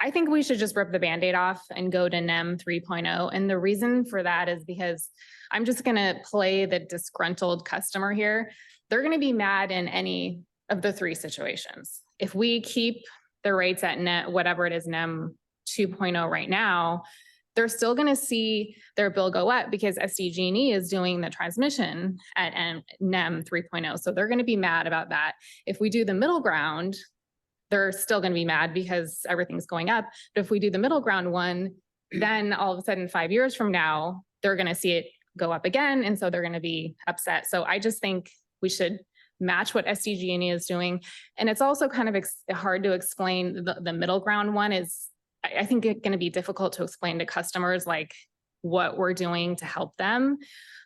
Speaker 4: I think we should just rip the Band-Aid off and go to NEM 3.0. And the reason for that is because I'm just gonna play the disgruntled customer here. They're gonna be mad in any of the three situations. If we keep the rates at whatever it is, NEM 2.0 right now, they're still going to see their bill go up because SDG&E is doing the transmission at NEM 3.0. So they're going to be mad about that. If we do the middle ground, they're still going to be mad because everything's going up. But if we do the middle ground one, then all of a sudden 5 years from now, they're going to see it go up again. And so they're going to be upset. So I just think we should match what SDG&E is doing. And it's also kind of hard to explain. The middle ground one is, I think it's going to be difficult to explain to customers like what we're doing to help them.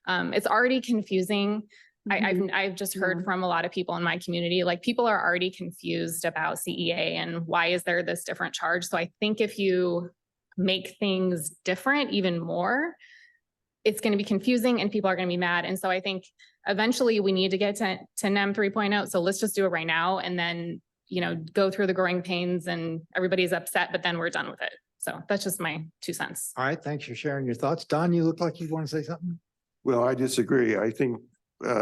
Speaker 4: It's already confusing. I've just heard from a lot of people in my community, like people are already confused about CEA and why is there this different charge? So I think if you make things different even more, it's going to be confusing and people are going to be mad. And so I think eventually we need to get to NEM 3.0. So let's just do it right now and then, go through the growing pains and everybody's upset, but then we're done with it. So that's just my 2 cents.
Speaker 1: All right, thanks for sharing your thoughts. Don, you look like you want to say something?
Speaker 5: Well, I disagree. I think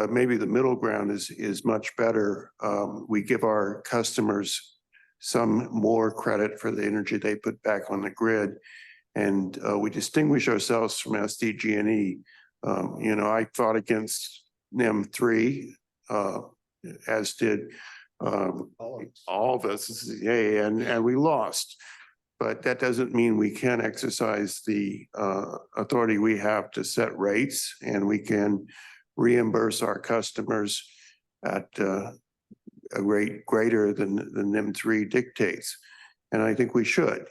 Speaker 5: maybe the middle ground is much better. We give our customers some more credit for the energy they put back on the grid. And we distinguish ourselves from SDG&E. You know, I fought against NEM 3, as did all of us, yeah, and we lost. But that doesn't mean we can't exercise the authority we have to set rates, and we can reimburse our customers at a rate greater than the NEM 3 dictates. And I think we should.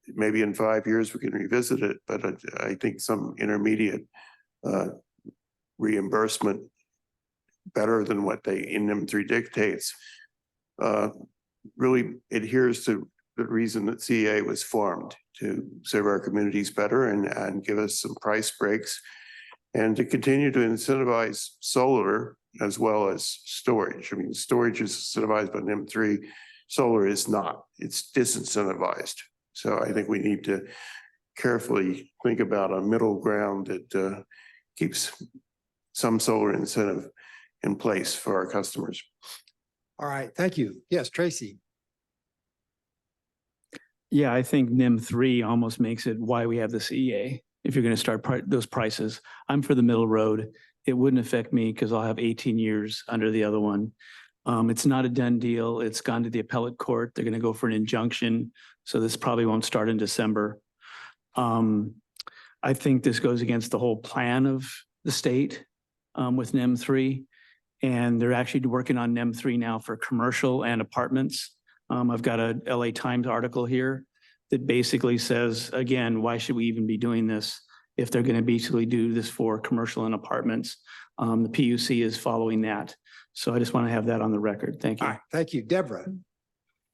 Speaker 5: Maybe in 5 years we can revisit it, but I think some intermediate reimbursement better than what they in NEM 3 dictates really adheres to the reason that CEA was formed, to serve our communities better and give us some price breaks and to continue to incentivize solar as well as storage. I mean, storage is incentivized by NEM 3, solar is not, it's disincentivized. So I think we need to carefully think about a middle ground that keeps some solar incentive in place for our customers.
Speaker 1: All right, thank you. Yes, Tracy.
Speaker 12: Yeah, I think NEM 3 almost makes it why we have the CEA. If you're going to start those prices, I'm for the middle road. It wouldn't affect me because I'll have 18 years under the other one. It's not a done deal. It's gone to the appellate court. They're going to go for an injunction. So this probably won't start in December. I think this goes against the whole plan of the state with NEM 3. And they're actually working on NEM 3 now for commercial and apartments. I've got a LA Times article here that basically says, again, why should we even be doing this if they're going to basically do this for commercial and apartments? The PUC is following that. So I just want to have that on the record. Thank you.
Speaker 1: All right, thank you. Deborah.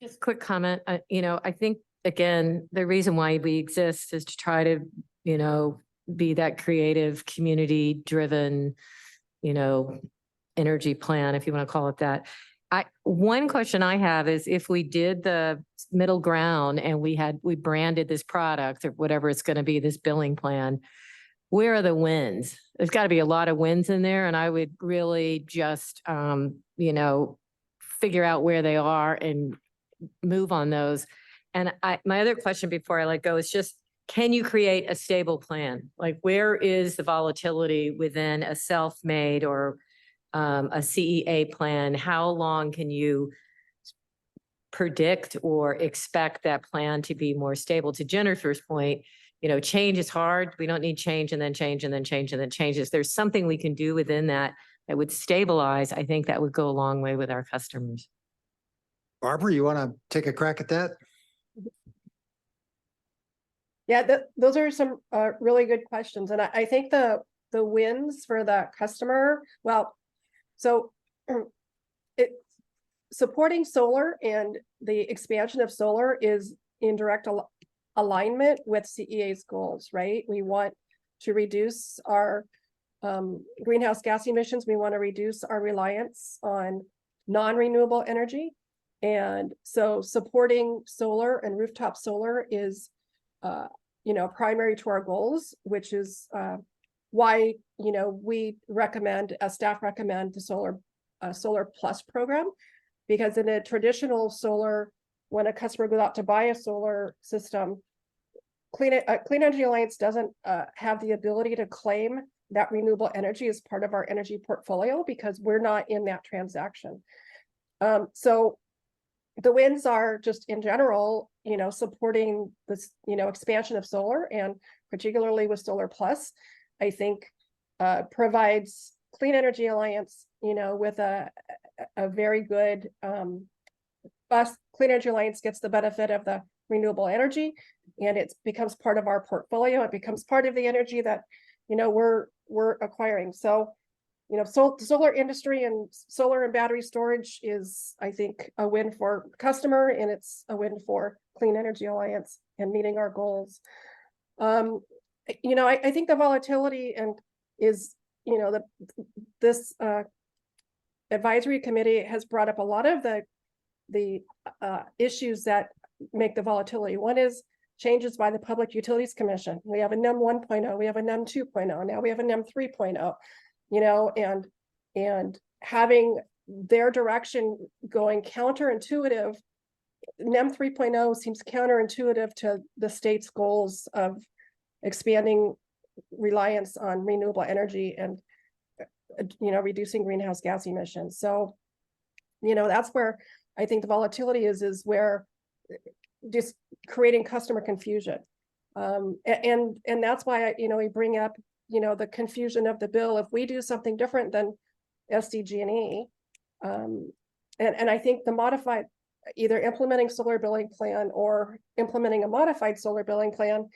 Speaker 9: Just a quick comment. I think, again, the reason why we exist is to try to, be that creative, community-driven, energy plan, if you want to call it that. One question I have is if we did the middle ground and we branded this product or whatever it's going to be, this billing plan, where are the wins? There's got to be a lot of wins in there. And I would really just, figure out where they are and move on those. And my other question before I let go is just, can you create a stable plan? Like where is the volatility within a self-made or a CEA plan? How long can you predict or expect that plan to be more stable? To Jennifer's point, change is hard. We don't need change and then change and then change and then changes. There's something we can do within that would stabilize. I think that would go a long way with our customers.
Speaker 1: Barbara, you want to take a crack at that?
Speaker 8: Yeah, those are some really good questions. And I think the wins for the customer, well, so supporting solar and the expansion of solar is in direct alignment with CEA's goals, right? We want to reduce our greenhouse gas emissions. We want to reduce our reliance on non-renewable energy. And so supporting solar and rooftop solar is, primary to our goals, which is why, we recommend, staff recommend the Solar Plus program, because in a traditional solar, when a customer goes out to buy a solar system, Clean Energy Alliance doesn't have the ability to claim that renewable energy as part of our energy portfolio because we're not in that transaction. So the wins are just in general, supporting this, expansion of solar, and particularly with Solar Plus, I think provides Clean Energy Alliance, with a very good, Clean Energy Alliance gets the benefit of the renewable energy, and it becomes part of our portfolio. It becomes part of the energy that, we're acquiring. So, solar industry and solar and battery storage is, I think, a win for customer, and it's a win for Clean Energy Alliance and meeting our goals. I think the volatility and is, this advisory committee has brought up a lot of the issues that make the volatility. One is changes by the Public Utilities Commission. We have a NEM 1.0, we have a NEM 2.0, now we have a NEM 3.0, you know, and having their direction going counterintuitive. NEM 3.0 seems counterintuitive to the state's goals of expanding reliance on renewable energy and, you know, reducing greenhouse gas emissions. So, you know, that's where I think the volatility is where just creating customer confusion. And that's why, you know, we bring up, you know, the confusion of the bill. If we do something different than SDG&E, and I think the modified, either implementing solar billing plan or implementing a modified solar billing plan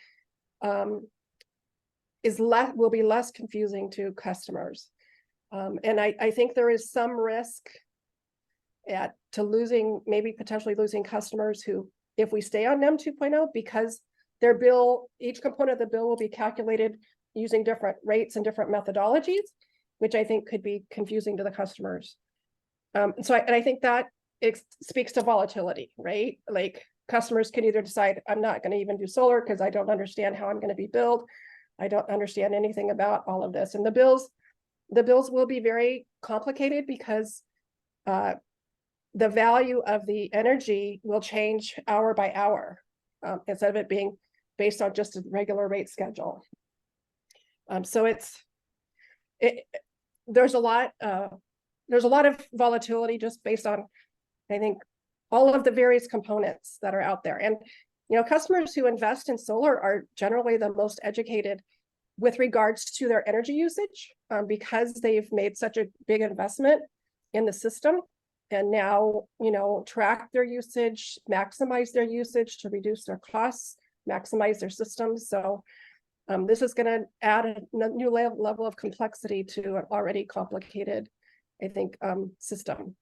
Speaker 8: will be less confusing to customers. And I think there is some risk to losing, maybe potentially losing customers who, if we stay on NEM 2.0, because their bill, each component of the bill will be calculated using different rates and different methodologies, which I think could be confusing to the customers. So I think that it speaks to volatility, right? Like customers can either decide, I'm not going to even do solar because I don't understand how I'm going to be billed. I don't understand anything about all of this. And the bills will be very complicated because the value of the energy will change hour by hour instead of it being based on just a regular rate schedule. So there's a lot of volatility just based on, I think, all of the various components that are out there. And, you know, customers who invest in solar are generally the most educated with regards to their energy usage because they've made such a big investment in the system and now, you know, track their usage, maximize their usage to reduce their costs, maximize their systems. So this is going to add a new level of complexity to an already complicated, I think, system.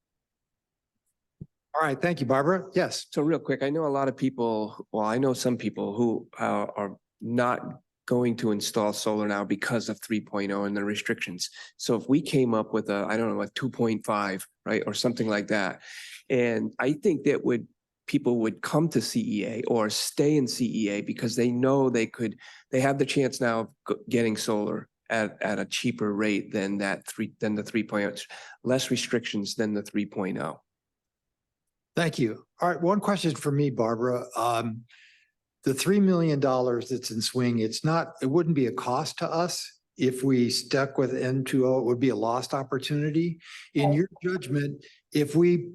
Speaker 1: All right, thank you, Barbara. Yes.
Speaker 13: So real quick, I know a lot of people, well, I know some people who are not going to install solar now because of 3.0 and the restrictions. So if we came up with a, I don't know, a 2.5, right, or something like that, and I think that people would come to CEA or stay in CEA because they know they have the chance now of getting solar at a cheaper rate than the 3.0, less restrictions than the 3.0.
Speaker 1: Thank you. All right, one question for me, Barbara. The $3 million that's in swing, it wouldn't be a cost to us if we stuck with N2O, it would be a lost opportunity. In your judgment, if we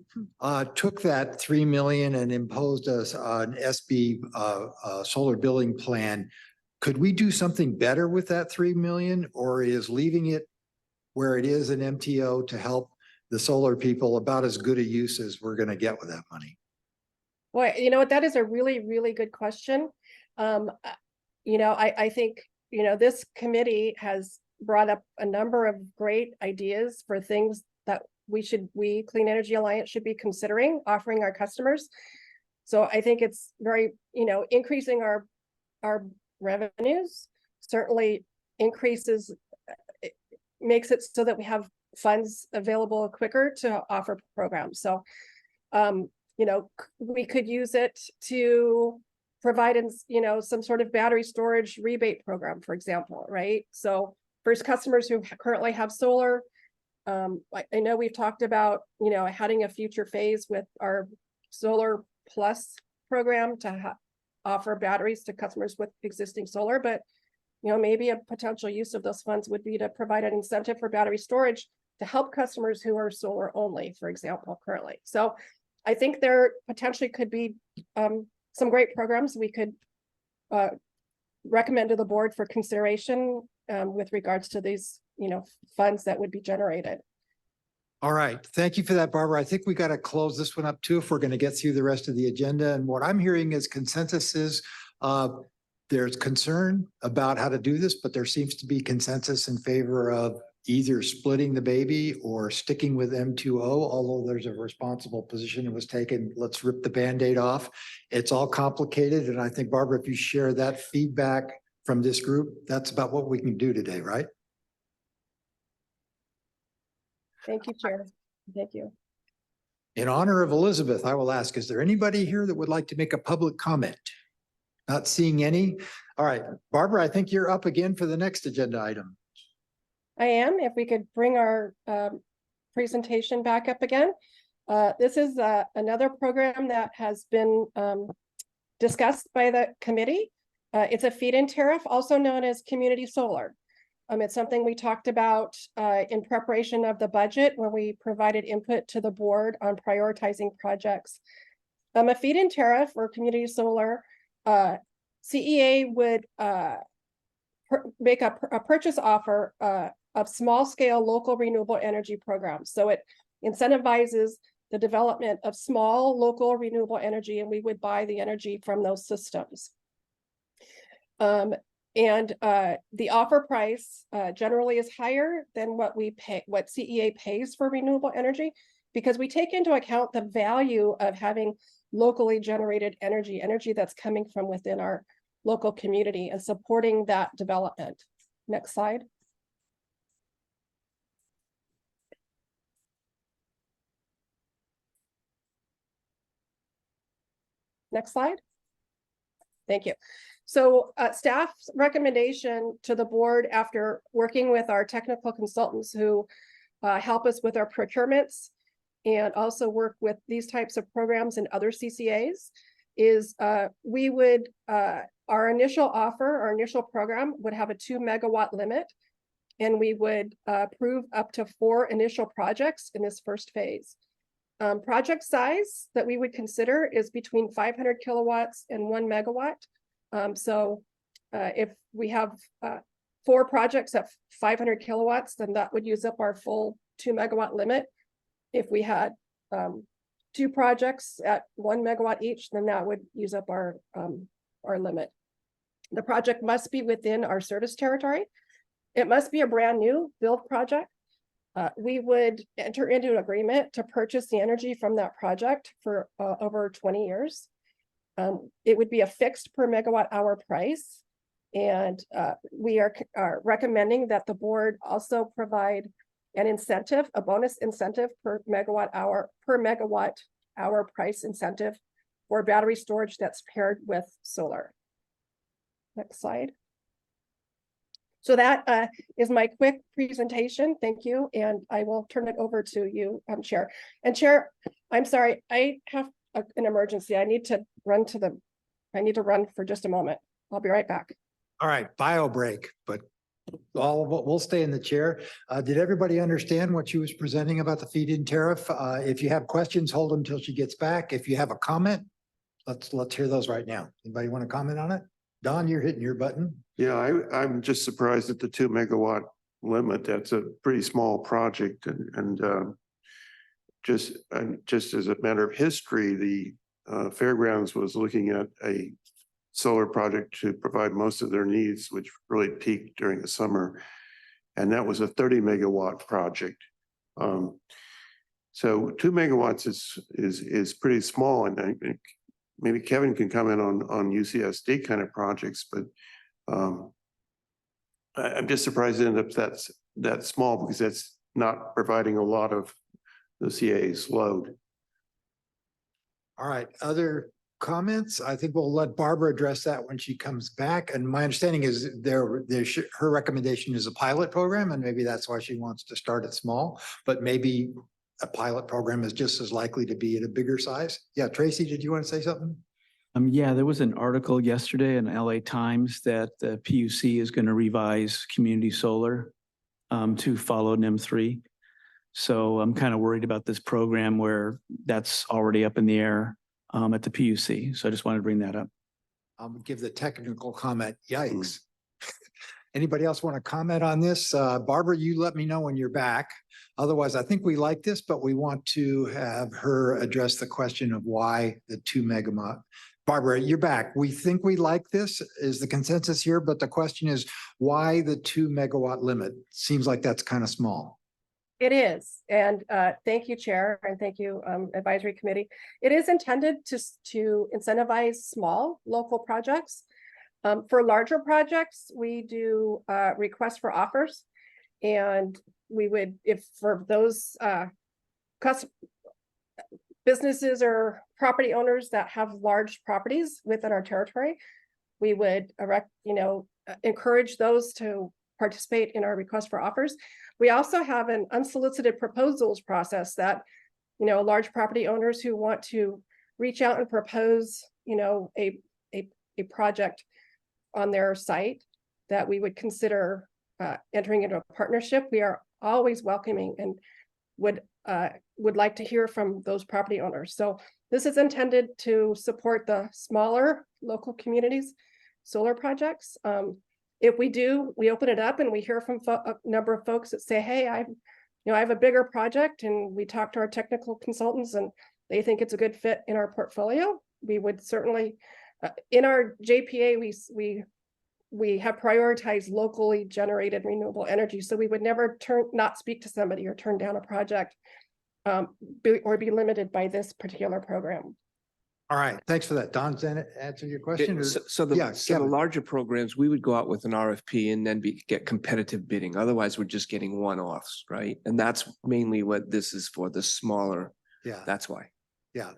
Speaker 1: took that 3 million and imposed us an SB solar billing plan, could we do something better with that 3 million, or is leaving it where it is in MTO to help the solar people about as good a use as we're going to get with that money?
Speaker 8: Well, you know what, that is a really, really good question. You know, I think, you know, this committee has brought up a number of great ideas for things that we Clean Energy Alliance should be considering offering our customers. So I think it's very, you know, increasing our revenues certainly increases, it makes it so that we have funds available quicker to offer programs. So, you know, we could use it to provide, you know, some sort of battery storage rebate program, for example, right? So first customers who currently have solar, I know we've talked about, you know, having a future phase with our Solar Plus program to offer batteries to customers with existing solar, but, you know, maybe a potential use of those funds would be to provide an incentive for battery storage to help customers who are solar only, for example, currently. So I think there potentially could be some great programs we could recommend to the board for consideration with regards to these, you know, funds that would be generated.
Speaker 1: All right, thank you for that, Barbara. I think we got to close this one up too if we're going to get through the rest of the agenda. And what I'm hearing is consensus is there's concern about how to do this, but there seems to be consensus in favor of either splitting the baby or sticking with M2O, although there's a responsible position that was taken. Let's rip the Band-Aid off. It's all complicated. And I think, Barbara, if you share that feedback from this group, that's about what we can do today, right?
Speaker 8: Thank you, Chair. Thank you.
Speaker 1: In honor of Elizabeth, I will ask, is there anybody here that would like to make a public comment? Not seeing any. All right, Barbara, I think you're up again for the next agenda item.
Speaker 8: I am. If we could bring our presentation back up again. This is another program that has been discussed by the committee. It's a feed-in tariff, also known as community solar. It's something we talked about in preparation of the budget when we provided input to the board on prioritizing projects. A feed-in tariff or community solar, CEA would make a purchase offer of small-scale local renewable energy programs. So it incentivizes the development of small local renewable energy, and we would buy the energy from those systems. The offer price generally is higher than what CEA pays for renewable energy, because we take into account the value of having locally generated energy that's coming from within our local community and supporting that development. Next slide. Next slide. Thank you. So staff's recommendation to the board, after working with our technical consultants who help us with our procurements and also work with these types of programs and other CCAs, is we would, our initial offer, our initial program would have a 2 megawatt limit, and we would approve up to 4 initial projects in this first phase. Project size that we would consider is between 500 kilowatts and 1 megawatt. If we have 4 projects at 500 kilowatts, then that would use up our full 2 megawatt limit. If we had 2 projects at 1 megawatt each, then that would use up our limit. The project must be within our service territory. It must be a brand new build project. We would enter into an agreement to purchase the energy from that project for over 20 years. It would be a fixed per megawatt hour price. And we are recommending that the board also provide an incentive, a bonus incentive per megawatt hour price incentive for battery storage that's paired with solar. Next slide. So that is my quick presentation. Thank you. And I will turn it over to you, Chair. And Chair, I'm sorry, I have an emergency. I need to run for just a moment. I'll be right back.
Speaker 1: All right, bio break, but all of it, we'll stay in the chair. Did everybody understand what she was presenting about the feed-in tariff? If you have questions, hold them till she gets back. If you have a comment, let's hear those right now. Anybody want to comment on it? Don, you're hitting your button.
Speaker 5: Yeah, I'm just surprised at the 2 megawatt limit. That's a pretty small project, and just as a matter of history, the Fairgrounds was looking at a solar project to provide most of their needs, which really peaked during the summer, and that was a 30 megawatt project. So 2 megawatts is pretty small, and I think maybe Kevin can comment on UCSD kind of projects, but I'm just surprised it ended up that small, because that's not providing a lot of the CA's load.
Speaker 1: All right, other comments? I think we'll let Barbara address that when she comes back. And my understanding is her recommendation is a pilot program, and maybe that's why she wants to start it small, but maybe a pilot program is just as likely to be at a bigger size. Yeah, Tracy, did you want to say something?
Speaker 12: Yeah, there was an article yesterday in LA Times that the PUC is going to revise community solar to follow NEM3. So I'm kind of worried about this program where that's already up in the air at the PUC. So I just wanted to bring that up.
Speaker 1: I'll give the technical comment. Yikes. Anybody else want to comment on this? Barbara, you let me know when you're back. Otherwise, I think we like this, but we want to have her address the question of why the 2 megawatt. Barbara, you're back. We think we like this is the consensus here, but the question is why the 2 megawatt limit? Seems like that's kind of small.
Speaker 8: It is. And thank you, Chair, and thank you, Advisory Committee. It is intended to incentivize small local projects. For larger projects, we do requests for offers, and we would, if for those businesses or property owners that have large properties within our territory, we would encourage those to participate in our request for offers. We also have an unsolicited proposals process that, large property owners who want to reach out and propose, a project on their site that we would consider entering into a partnership. We are always welcoming and would like to hear from those property owners. So this is intended to support the smaller local communities, solar projects. If we do, we open it up and we hear from a number of folks that say, hey, I have a bigger project, and we talk to our technical consultants and they think it's a good fit in our portfolio. We would certainly, in our JPA, we have prioritized locally generated renewable energy. So we would never not speak to somebody or turn down a project or be limited by this particular program.
Speaker 1: All right, thanks for that. Don, does that answer your question?
Speaker 13: So the
Speaker 1: Kevin.
Speaker 13: larger programs, we would go out with an RFP and then get competitive bidding. Otherwise, we're just getting one-offs, right? And that's mainly what this is for, the smaller.
Speaker 1: Yeah.
Speaker 13: That's why.
Speaker 1: Yeah.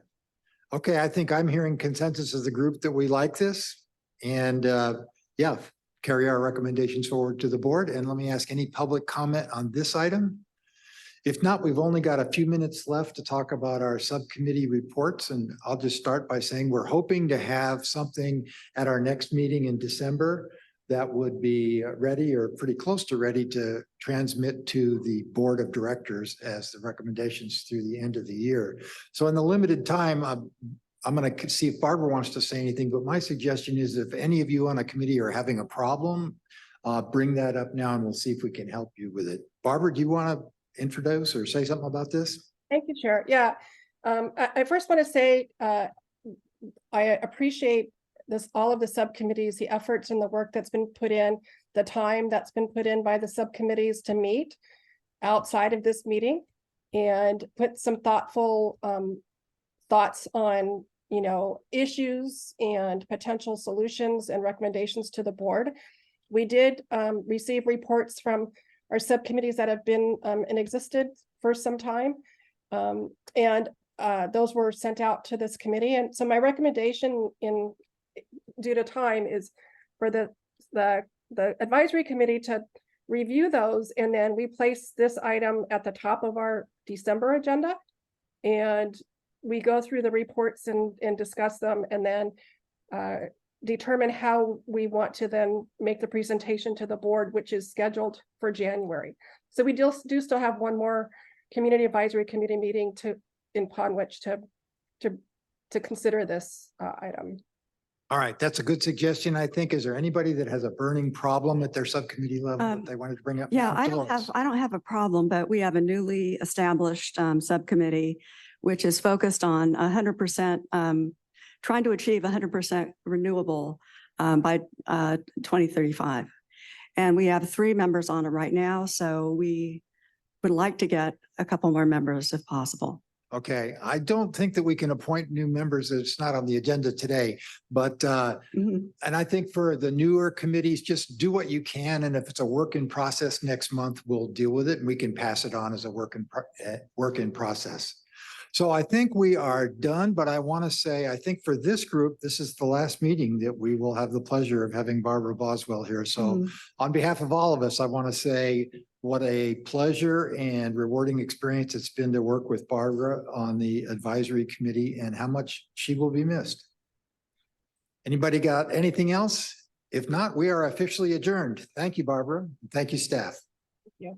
Speaker 1: Okay, I think I'm hearing consensus as a group that we like this. And carry our recommendations forward to the board. And let me ask any public comment on this item. If not, we've only got a few minutes left to talk about our subcommittee reports. And I'll just start by saying we're hoping to have something at our next meeting in December that would be ready or pretty close to ready to transmit to the board of directors as the recommendations through the end of the year. So in the limited time, I'm going to see if Barbara wants to say anything, but my suggestion is if any of you on a committee are having a problem, bring that up now and we'll see if we can help you with it. Barbara, do you want to introduce or say something about this?
Speaker 8: Thank you, Chair. Yeah, I first want to say I appreciate all of the subcommittees, the efforts and the work that's been put in, the time that's been put in by the subcommittees to meet outside of this meeting and put some thoughtful thoughts on issues and potential solutions and recommendations to the board. We did receive reports from our subcommittees that have been in existence for some time. And those were sent out to this committee. And so my recommendation due to time is for the advisory committee to review those. And then we place this item at the top of our December agenda. And we go through the reports and discuss them and then determine how we want to then make the presentation to the board, which is scheduled for January. So we do still have one more community advisory committee meeting upon which to consider this item.
Speaker 1: All right, that's a good suggestion, I think. Is there anybody that has a burning problem at their subcommittee level that they wanted to bring up?
Speaker 15: Yeah, I don't have a problem, but we have a newly established subcommittee, which is focused on 100%, trying to achieve 100% renewable by 2035. And we have 3 members on it right now, so we would like to get a couple more members if possible.
Speaker 1: Okay, I don't think that we can appoint new members. It's not on the agenda today, but and I think for the newer committees, just do what you can. And if it's a work in process next month, we'll deal with it and we can pass it on as a work in process. So I think we are done, but I want to say, I think for this group, this is the last meeting that we will have the pleasure of having Barbara Boswell here. So on behalf of all of us, I want to say what a pleasure and rewarding experience it's been to work with Barbara on the advisory committee and how much she will be missed. Anybody got anything else? If not, we are officially adjourned. Thank you, Barbara. Thank you, staff.
Speaker 8: Thank you.